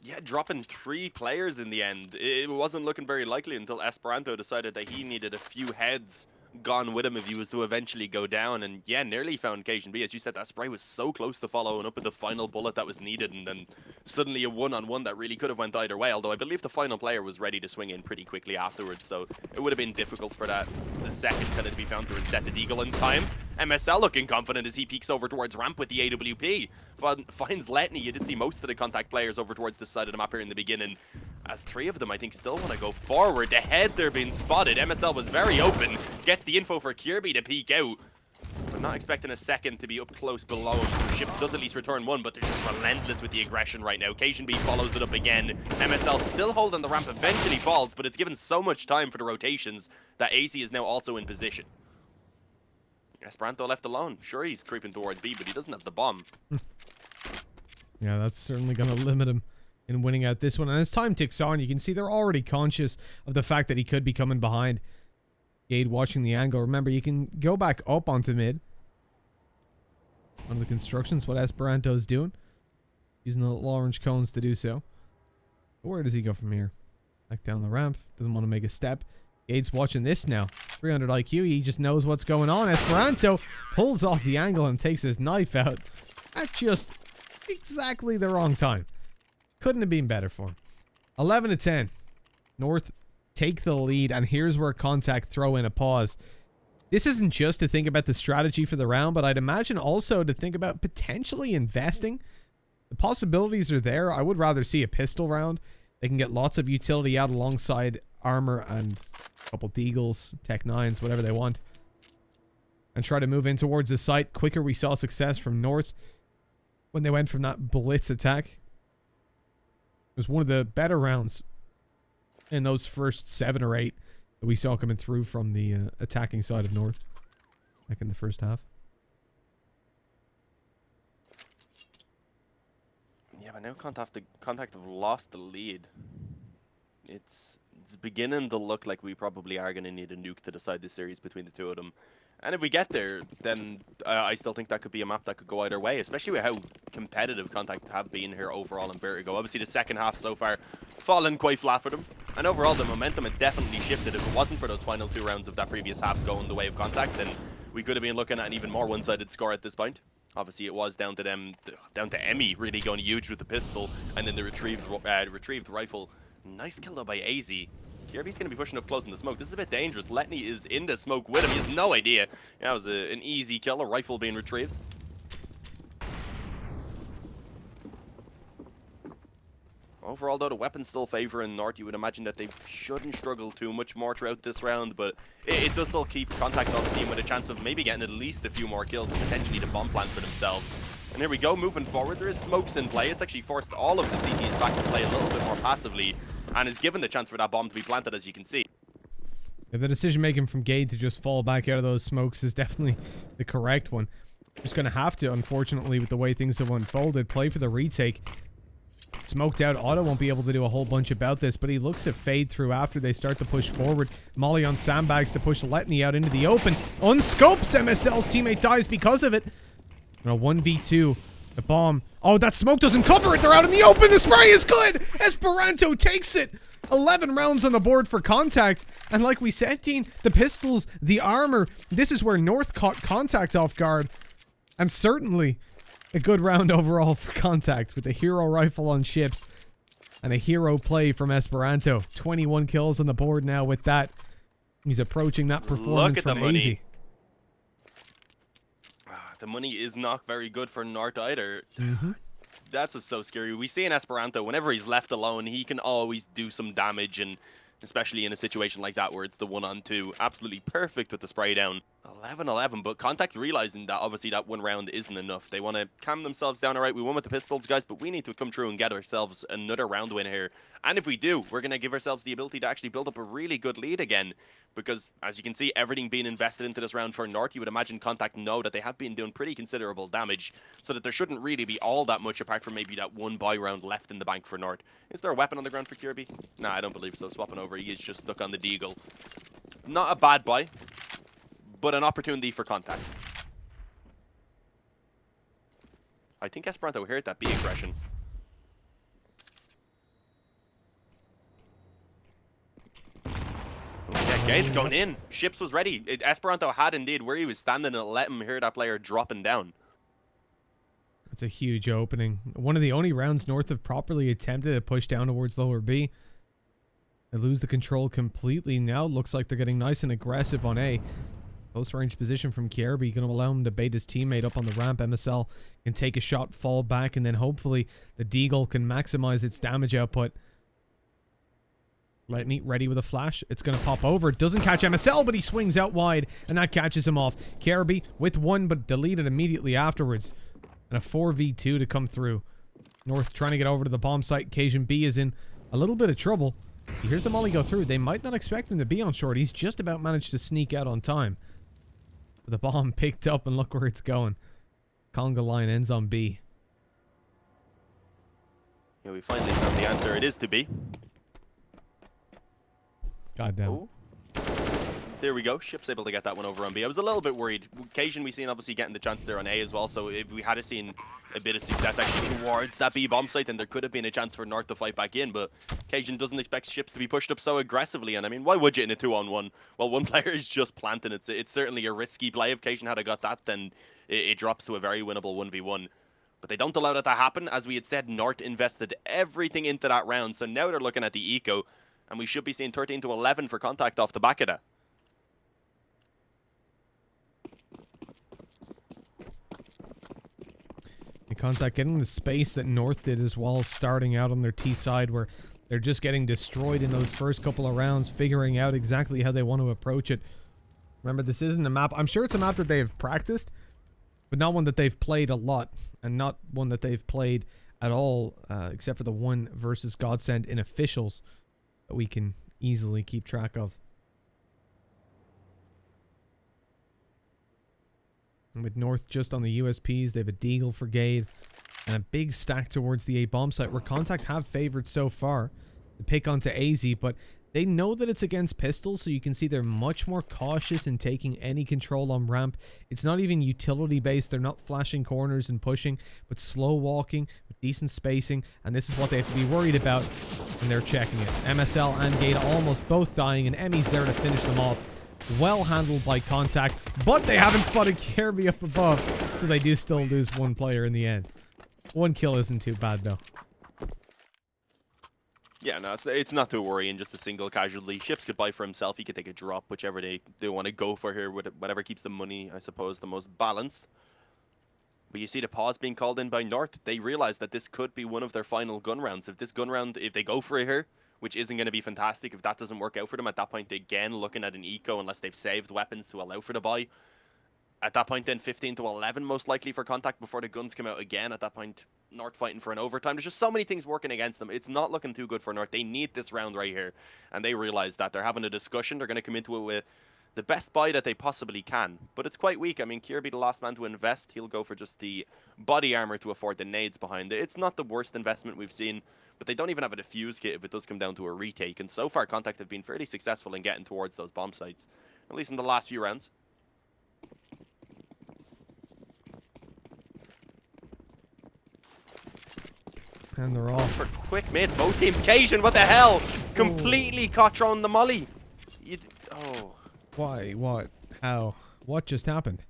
Yeah, dropping 3 players in the end. It wasn't looking very likely until Esperanto decided that he needed a few heads gone with him if he was to eventually go down, and yeah, nearly found Cajun B. As you said, that spray was so close to following up with the final bullet that was needed, and then suddenly a one-on-one that really could have went either way, although I believe the final player was ready to swing in pretty quickly afterwards, so it would have been difficult for the second kind of to be found to reset the deagle in time. MSL looking confident as he peeks over towards ramp with the AWP. Finds Letney. You did see most of the c0ntact players over towards this side of the map here in the beginning, as 3 of them, I think, still want to go forward. The head there being spotted. MSL was very open. Gets the info for Kirby to peek out. But not expecting a second to be up close below him. So Ships does at least return 1, but they're just relentless with the aggression right now. Cajun B follows it up again. MSL still holding the ramp, eventually falls, but it's given so much time for the rotations that AC is now also in position. Esperanto left alone. Sure, he's creeping towards B, but he doesn't have the bomb. Yeah, that's certainly going to limit him in winning out this one. And as time ticks on, you can see they're already conscious of the fact that he could be coming behind. Gade watching the angle. Remember, you can go back up onto mid. One of the constructions, what Esperanto's doing. Using the little orange cones to do so. Where does he go from here? Back down the ramp. Doesn't want to make a step. Gade's watching this now. 300 IQ. He just knows what's going on. Esperanto pulls off the angle and takes his knife out at just exactly the wrong time. Couldn't have been better for him. 11-10. North take the lead, and here's where c0ntact throw in a pause. This isn't just to think about the strategy for the round, but I'd imagine also to think about potentially investing. The possibilities are there. I would rather see a pistol round. They can get lots of utility out alongside armor and a couple deagles, Tech 9s, whatever they want. And try to move in towards the site quicker. We saw success from North when they went from that blitz attack. It was one of the better rounds in those first 7 or 8 that we saw coming through from the attacking side of North, like in the first half. Yeah, but now c0ntact have lost the lead. It's beginning to look like we probably are going to need a nuke to decide the series between the 2 of them. And if we get there, then I still think that could be a map that could go either way, especially with how competitive c0ntact have been here overall in Vertigo. Obviously, the second half so far fallen quite flat for them. And overall, the momentum had definitely shifted. If it wasn't for those final 2 rounds of that previous half going the way of Contact, then we could have been looking at an even more one-sided score at this point. Obviously, it was down to them, down to Emmy really going huge with the pistol, and then the retrieved rifle. Nice kill though by AZ. Kirby's going to be pushing up close in the smoke. This is a bit dangerous. Letney is in the smoke with him. He has no idea. That was an easy kill, a rifle being retrieved. Overall, though, the weapons still favoring North. You would imagine that they shouldn't struggle too much more throughout this round, but it does still keep Contact on the team with a chance of maybe getting at least a few more kills and potentially the bomb plant for themselves. And here we go, moving forward. There is smokes in play. It's actually forced all of the CTs back to play a little bit more passively and is given the chance for that bomb to be planted, as you can see. Yeah, the decision-making from Gade to just fall back out of those smokes is definitely the correct one. Just going to have to, unfortunately, with the way things have unfolded, play for the retake. Smoked out. Otto won't be able to do a whole bunch about this, but he looks to fade through after they start to push forward. Molly on sandbags to push Letney out into the open. Unscopes MSL's teammate, dies because of it. And a 1v2. The bomb. Oh, that smoke doesn't cover it. They're out in the open. The spray is good. Esperanto takes it. 11 rounds on the board for Contact. And like we said, Dean, the pistols, the armor. This is where North caught Contact off guard. And certainly a good round overall for Contact with a hero rifle on ships and a hero play from Esperanto. 21 kills on the board now with that. He's approaching that performance Look at the from money. AZ. The money is not very good for North either. Mm-hmm. That's just so scary. We see in Esperanto, whenever he's left alone, he can always do some damage, and especially in a situation like that where it's the 1-on-2. Absolutely perfect with the spray down. 11-11, but Contact realizing that obviously that one round isn't enough. They want to calm themselves down. All right, we won with the pistols, guys, but we need to come through and get ourselves another round win here. And if we do, we're going to give ourselves the ability to actually build up a really good lead again. Because, as you can see, everything being invested into this round for North, you would imagine Contact know that they have been doing pretty considerable damage, so that there shouldn't really be all that much apart from maybe that one buy round left in the bank for North. Is there a weapon on the ground for Kirby? Nah, I don't believe so. Swapping over, he is just stuck on the Deagle. Not a bad buy, but an opportunity for Contact. I think Esperanto heard that B aggression. Yeah, Gate's going in. Ships was ready. Esperanto had indeed where he was standing and let him hear that player dropping down. That's a huge opening. One of the only rounds North have properly attempted to push down towards lower B. They lose the control completely. Now it looks like they're getting nice and aggressive on A. Close range position from Kierby, going to allow him to bait his teammate up on the ramp. MSL can take a shot, fall back, and then hopefully the Deagle can maximize its damage output. Letney ready with a flash. It's going to pop over. It doesn't catch MSL, but he swings out wide, and that catches him off. Kierby with one, but deleted immediately afterwards. And a 4v2 to come through. North trying to get over to the bomb site. Cajun B is in a little bit of trouble. Here's the molly go through. They might not expect him to be on short. He's just about managed to sneak out on time. The bomb picked up, and look where it's going. Conga line ends on B. Yeah, we finally found the answer. It is to B. Goddamn. Oh. There we go. Ship's able to get that one over on B. I was a little bit worried. Occasion we seen obviously getting the chance there on A as well. So if we had seen a bit of success actually towards that B bomb site, then there could have been a chance for North to fight back in. But Occasion doesn't expect ships to be pushed up so aggressively. And I mean, why would you in a 2-on-1? Well, one player is just planting. It's certainly a risky play. If Occasion had got that, then it drops to a very winnable 1v1. But they don't allow that to happen. As we had said, North invested everything into that round. So now they're looking at the eco. And we should be seeing 13-11 for Contact off the back of that. Contact getting the space that North did as well, starting out on their T side where they're just getting destroyed in those first couple of rounds, figuring out exactly how they want to approach it. Remember, this isn't a map. I'm sure it's a map that they have practiced, but not one that they've played a lot, and not one that they've played at all, except for the one versus Godsend in officials that we can easily keep track of. And with North just on the USPs, they have a Deagle for Gade and a big stack towards the A bomb site where Contact have favored so far. The pick onto AZ, but they know that it's against pistols, so you can see they're much more cautious in taking any control on ramp. It's not even utility based. They're not flashing corners and pushing, but slow walking with decent spacing, and this is what they have to be worried about. And they're checking it. MSL and Gate almost both dying, and Emmy's there to finish them off. Well handled by Contact, but they haven't spotted Kirby up above, so they do still lose one player in the end. One kill isn't too bad, though. Yeah, no, it's not too worrying. Just a single casualty. Ships could buy for himself. He could take a drop, whichever they want to go for here. Whatever keeps the money, I suppose, the most balanced. But you see the pause being called in by North. They realize that this could be one of their final gun rounds. If this gun round, if they go for it here, which isn't going to be fantastic, if that doesn't work out for them, at that point, again, looking at an eco unless they've saved weapons to allow for the buy. At that point, then 15 to 11 most likely for Contact before the guns come out again. At that point, North fighting for an overtime. There's just so many things working against them. It's not looking too good for North. They need this round right here. And they realize that. They're having a discussion. They're going to come into it with the best buy that they possibly can. But it's quite weak. I mean, Kirby, the last man to invest, he'll go for just the body armor to afford the nades behind it. It's not the worst investment we've seen, but they don't even have a defuse kit if it does come down to a retake. And so far, Contact have been fairly successful in getting towards those bomb sites, at least in the last few rounds. And they're off. For quick mid, both teams. c0ntact, what the hell? Completely caught throwing the molly. Oh. Why? What? How? What just happened?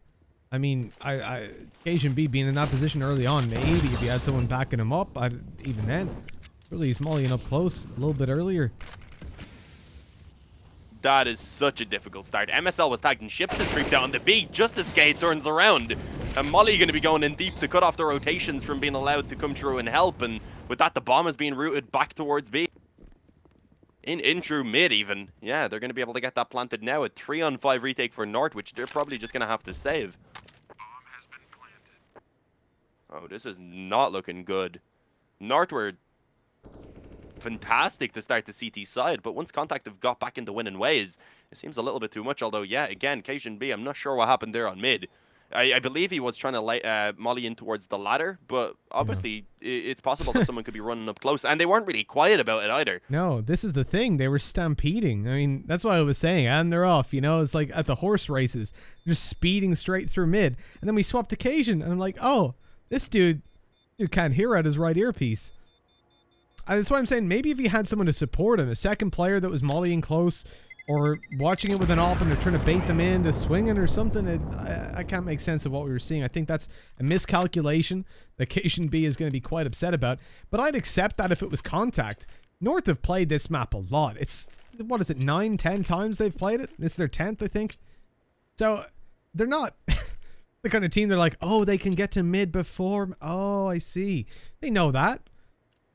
I mean, c0ntact being in that position early on, maybe if you had someone backing him up, even then, really he's mollying up close a little bit earlier. That is such a difficult start. MSL was tagging ships to creep down the B just as Gate turns around. And Molly going to be going in deep to cut off the rotations from being allowed to come through and help. And with that, the bomb is being routed back towards B. In through mid even. Yeah, they're going to be able to get that planted now. A 3-on-5 retake for North, which they're probably just going to have to save. Oh, this is not looking good. North were fantastic to start the CT side, but once Contact have got back into winning ways, it seems a little bit too much. Although, yeah, again, c0ntact, I'm not sure what happened there on mid. I believe he was trying to molly in towards the ladder, but obviously it's possible that someone could be running up close, and they weren't really quiet about it either. No, this is the thing. They were stampeding. I mean, that's what I was saying, and they're off, you know? It's like at the horse races, just speeding straight through mid, and then we swapped occasion, and I'm like, oh, this dude can't hear out his right earpiece. That's why I'm saying maybe if he had someone to support him, a second player that was mollying close, or watching it with an op and they're trying to bait them into swinging or something, I can't make sense of what we were seeing. I think that's a miscalculation that c0ntact is going to be quite upset about. But I'd accept that if it was Contact. North have played this map a lot. It's, what is it, 9, 10 times they've played it? This is their 10th, I think. So they're not the kind of team they're like, oh, they can get to mid before. Oh, I see. They know that.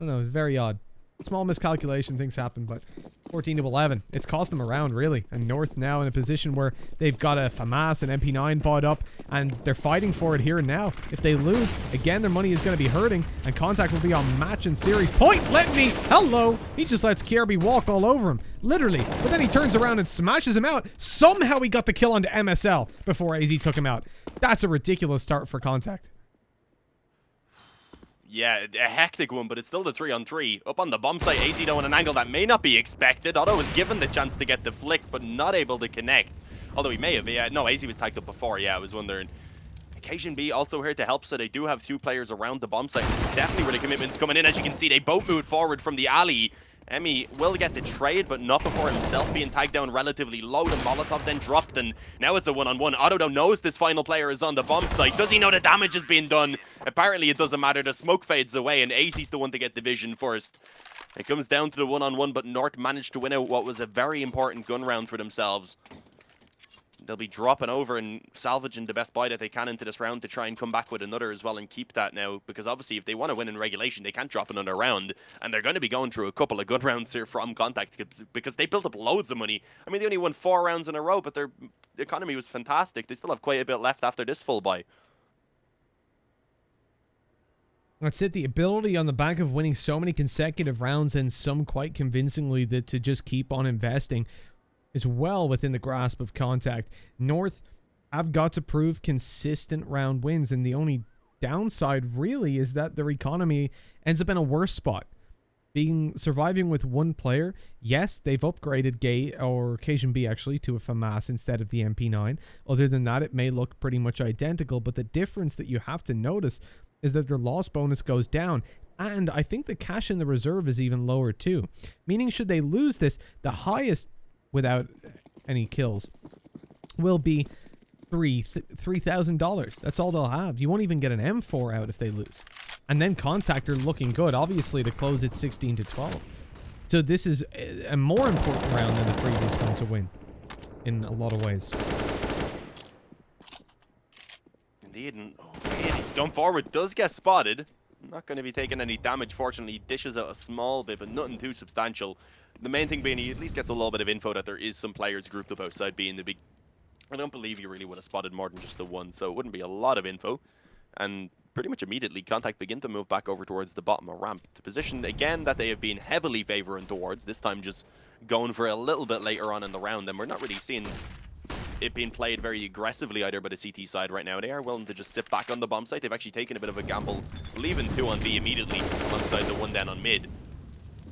I don't know, it's very odd. Small miscalculation, things happen, but 14 to 11. It's cost them a round, really. And North now in a position where they've got a FAMAS and MP9 bought up, and they're fighting for it here and now. If they lose, again, their money is going to be hurting, and Contact will be on match and series. Point, let me, hello! He just lets Kirby walk all over him, literally. But then he turns around and smashes him out. Somehow he got the kill onto MSL before AZ took him out. That's a ridiculous start for Contact. Yeah, a hectic one, but it's still the 3-on-3. Up on the bomb site, AZ though in an angle that may not be expected. Otto was given the chance to get the flick, but not able to connect. Although he may have, yeah. No, AZ was tagged up before, yeah, I was wondering. c0ntact also here to help, so they do have 2 players around the bomb site. This is definitely where the commitment's coming in. As you can see, they both moved forward from the alley. Emmy will get the trade, but not before himself being tagged down relatively low. The Molotov then dropped, and now it's a 1-on-1. Otto though knows this final player is on the bomb site. Does he know the damage is being done? Apparently it doesn't matter. The smoke fades away, and AZ's the one to get the vision first. It comes down to the 1-on-1, but North managed to win out what was a very important gun round for themselves. They'll be dropping over and salvaging the best buy that they can into this round to try and come back with another as well and keep that now. Because obviously if they want to win in regulation, they can't drop another round. And they're going to be going through a couple of good rounds here from Contact because they built up loads of money. I mean, they only won 4 rounds in a row, but their economy was fantastic. They still have quite a bit left after this full buy. That's it. The ability on the back of winning so many consecutive rounds and some quite convincingly that to just keep on investing is well within the grasp of Contact. North have got to prove consistent round wins, and the only downside really is that their economy ends up in a worse spot. Surviving with 1 player, yes, they've upgraded c0ntact actually to a FAMAS instead of the MP9. Other than that, it may look pretty much identical, but the difference that you have to notice is that their loss bonus goes down. And I think the cash in the reserve is even lower too. Meaning should they lose this, the highest without any kills will be $3,000. That's all they'll have. You won't even get an M4 out if they lose. And then c0ntact are looking good, obviously, to close it 16 to 12. So this is a more important round than the previous one to win in a lot of ways. Indeed, and he's gone forward, does get spotted. Not going to be taking any damage, fortunately. He dishes out a small bit, but nothing too substantial. The main thing being he at least gets a little bit of info that there is some players grouped up outside being the big... I don't believe he really would have spotted more than just the one, so it wouldn't be a lot of info. And pretty much immediately, c0ntact begin to move back over towards the bottom of ramp. The position, again, that they have been heavily favoring towards, this time just going for a little bit later on in the round, and we're not really seeing it being played very aggressively either by the CT side right now. They are willing to just sit back on the bomb site. They've actually taken a bit of a gamble, leaving 2 on B immediately alongside the 1 down on mid.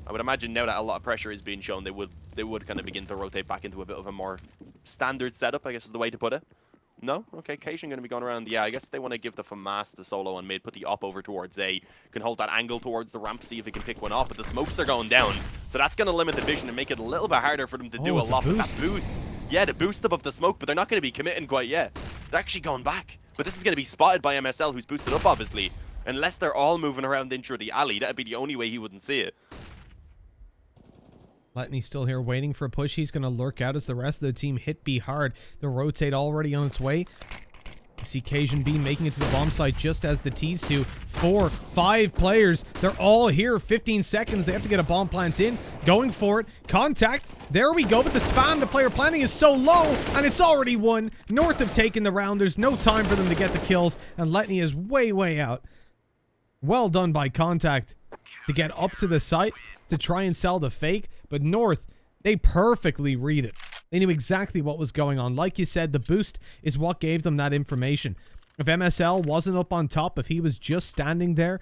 I would imagine now that a lot of pressure is being shown, they would kind of begin to rotate back into a bit of a more standard setup, I guess is the way to put it. No? Okay, c0ntact going to be going around. Yeah, I guess they want to give the FAMAS the solo on mid, put the op over towards A, can hold that angle towards the ramp, see if he can pick one off, but the smokes are going down. So that's going to limit the vision and make it a little bit harder for them to do a lot. But that boost, yeah, the boost above the smoke, but they're not going to be committing quite yet. They're actually going back. But this is going to be spotted by MSL, who's boosted up, obviously. Unless they're all moving around in through the alley, that'd be the only way he wouldn't see it. Letney's still here waiting for a push. He's going to lurk out as the rest of the team hit B hard. The rotate already on its way. You see c0nB making it to the bomb site just as the T's do. 4, 5 players. They're all here. 15 seconds. They have to get a bomb plant in. Going for it. c0ntact. There we go. But the spam, the player planning is so low. And it's already won. North have taken the round. There's no time for them to get the kills. And Letney is way, way out. Well done by c0ntact to get up to the site to try and sell the fake. But North, they perfectly read it. They knew exactly what was going on. Like you said, the boost is what gave them that information. If MSL wasn't up on top, if he was just standing there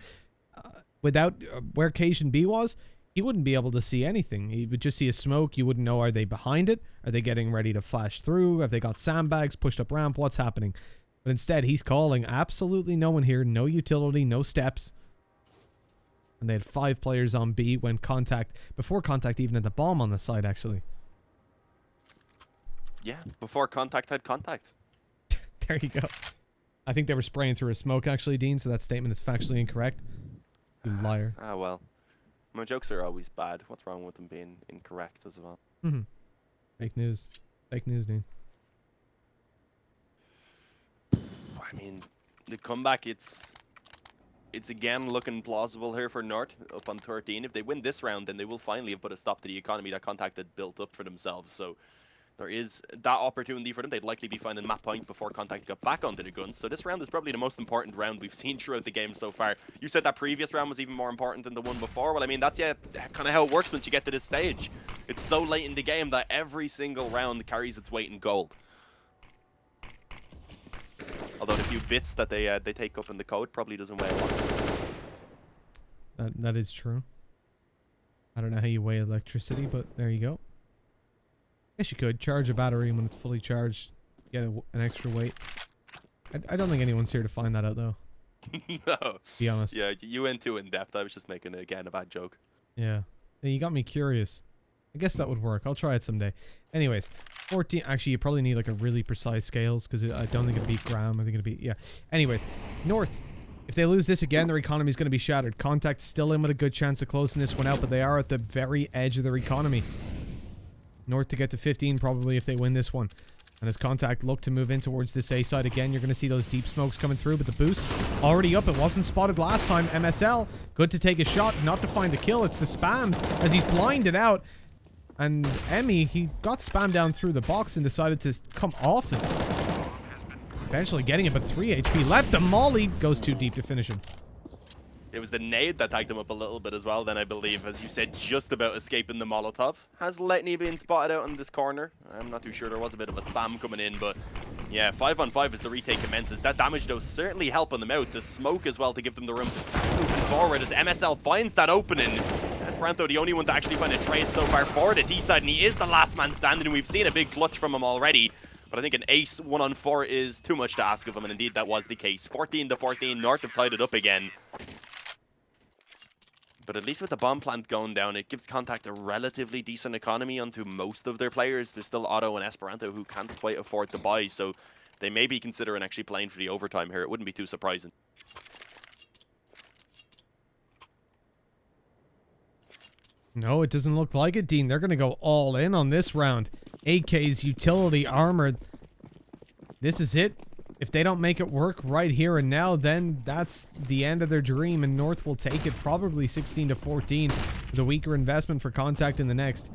without where c0nB was, he wouldn't be able to see anything. He would just see a smoke. You wouldn't know, are they behind it? Are they getting ready to flash through? Have they got sandbags pushed up ramp? What's happening? But instead, he's calling absolutely no one here. No utility, no steps. And they had 5 players on B when c0ntact, before c0ntact even had the bomb on the side, actually. Yeah, before c0ntact had contact. There you go. I think they were spraying through a smoke, actually, Dean, so that statement is factually incorrect. You liar. Ah, well. My jokes are always bad. What's wrong with them being incorrect as well? Mm-hmm. Fake news. Fake news, Dean. I mean, the comeback, it's again looking plausible here for North up on 13. If they win this round, then they will finally have put a stop to the economy that c0ntact had built up for themselves. So there is that opportunity for them. They'd likely be finding map point before c0ntact got back onto the guns. So this round is probably the most important round we've seen throughout the game so far. You said that previous round was even more important than the one before. Well, I mean, that's kind of how it works once you get to this stage. It's so late in the game that every single round carries its weight in gold. Although the few bits that they take up in the code probably doesn't weigh a lot. That is true. I don't know how you weigh electricity, but there you go. Guess you could charge a battery when it's fully charged, get an extra weight. I don't think anyone's here to find that out, though. No. Be honest. Yeah, you went too in depth. I was just making again a bad joke. Yeah. You got me curious. I guess that would work. I'll try it someday. Anyways, 14. Actually, you probably need like a really precise scales because I don't think it'd be gram. I think it'd be, yeah. Anyways, North. If they lose this again, their economy is going to be shattered. c0ntact still in with a good chance of closing this one out, but they are at the very edge of their economy. North to get to 15 probably if they win this one. And as c0ntact look to move in towards this A side again, you're going to see those deep smokes coming through, but the boost already up. It wasn't spotted last time. MSL, good to take a shot, not to find the kill. It's the spams as he's blinded out. And Emmy, he got spammed down through the box and decided to come off it. Eventually getting it, but 3 HP left. The molly goes too deep to finish him. It was the nade that tagged him up a little bit as well, then I believe, as you said, just about escaping the Molotov. Has Letney been spotted out in this corner? I'm not too sure. There was a bit of a spam coming in, but yeah, 5-on-5 as the retake commences. That damage, though, certainly helping them out. The smoke as well to give them the room to start moving forward as MSL finds that opening. Esperanto, the only one to actually find a trade so far for the T side, and he is the last man standing, and we've seen a big clutch from him already. But I think an ace 1-on-4 is too much to ask of him, and indeed that was the case. 14-14, North have tied it up again. But at least with the bomb plant going down, it gives c0ntact a relatively decent economy onto most of their players. There's still Otto and Esperanto who can't quite afford to buy, so they may be considering actually playing for the overtime here. It wouldn't be too surprising. No, it doesn't look like it, Dean. They're going to go all in on this round. AK's utility armor. This is it. If they don't make it work right here and now, then that's the end of their dream, and North will take it probably 16-14 with a weaker investment for c0ntact in the next.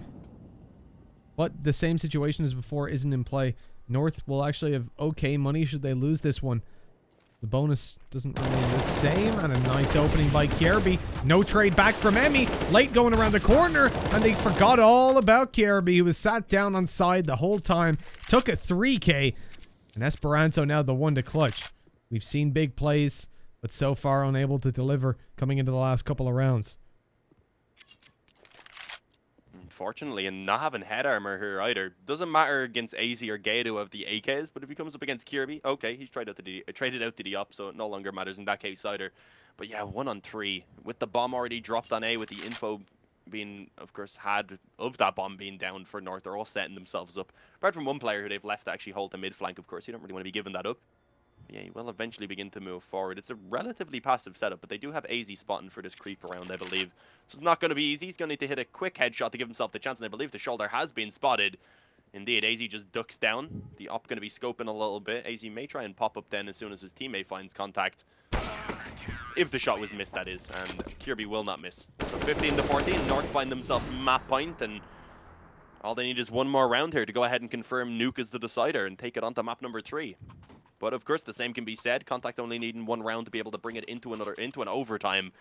But the same situation as before isn't in play. North will actually have okay money should they lose this one. The bonus doesn't remain the same, and a nice opening by Kjerby. No trade back from Emmy. Late going around the corner, and they forgot all about Kjerby, who was sat down on side the whole time. Took a 3K, and Esperanto now the one to clutch. We've seen big plays, but so far unable to deliver coming into the last couple of rounds. Unfortunately, and not having head armor here either. Doesn't matter against AZ or Gado of the AKs, but if he comes up against Kjerby, okay, he's traded out to the up, so it no longer matters in that case either. But yeah, 1-on-3 with the bomb already dropped on A, with the info being, of course, had of that bomb being down for North. They're all setting themselves up. Apart from one player who they've left to actually hold the mid flank, of course, you don't really want to be giving that up. Yeah, he will eventually begin to move forward. It's a relatively passive setup, but they do have AZ spotting for this creep around, I believe. So it's not going to be easy. He's going to need to hit a quick headshot to give himself the chance, and I believe the shoulder has been spotted. Indeed, AZ just ducks down. The op going to be scoping a little bit. AZ may try and pop up then as soon as his teammate finds c0ntact. If the shot was missed, that is, and Kjerby will not miss. So 15-14, North find themselves map point, and all they need is one more round here to go ahead and confirm Nuke is the decider and take it onto map number 3. But of course, the same can be said. c0ntact only needing one round to be able to bring it into an overtime,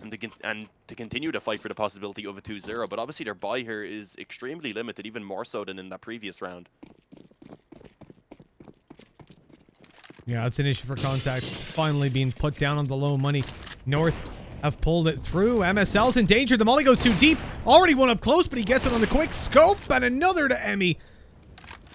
and to continue to fight for the possibility of a 2-0. But obviously, their buy here is extremely limited, even more so than in that previous round. Yeah, it's an issue for c0ntact. Finally being put down on the low money. North have pulled it through. MSL's in danger. The molly goes too deep. Already one up close, but he gets it on the quick scope, and another to Emmy.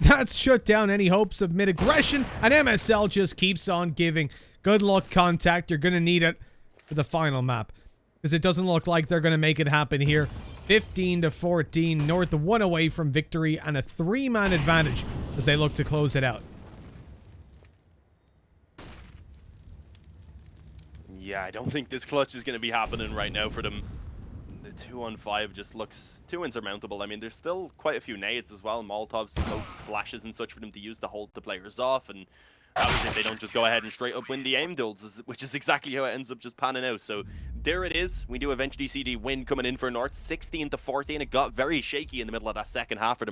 That's shut down any hopes of mid-aggression, and MSL just keeps on giving. Good luck, c0ntact. You're going to need it for the final map, because it doesn't look like they're going to make it happen here. 15-14, North one away from victory, and a 3-man advantage as they look to close it out. Yeah, I don't think this clutch is going to be happening right now for them. The 2-on-5 just looks too insurmountable. I mean, there's still quite a few nades as well. Molotovs, smokes, flashes, and such for them to use to hold the players off. And obviously, if they don't just go ahead and straight up win the aim duels, which is exactly how it ends up just panning out. So there it is. We do eventually see the win coming in for North, 16-14. It got very shaky in the middle of that second half for them.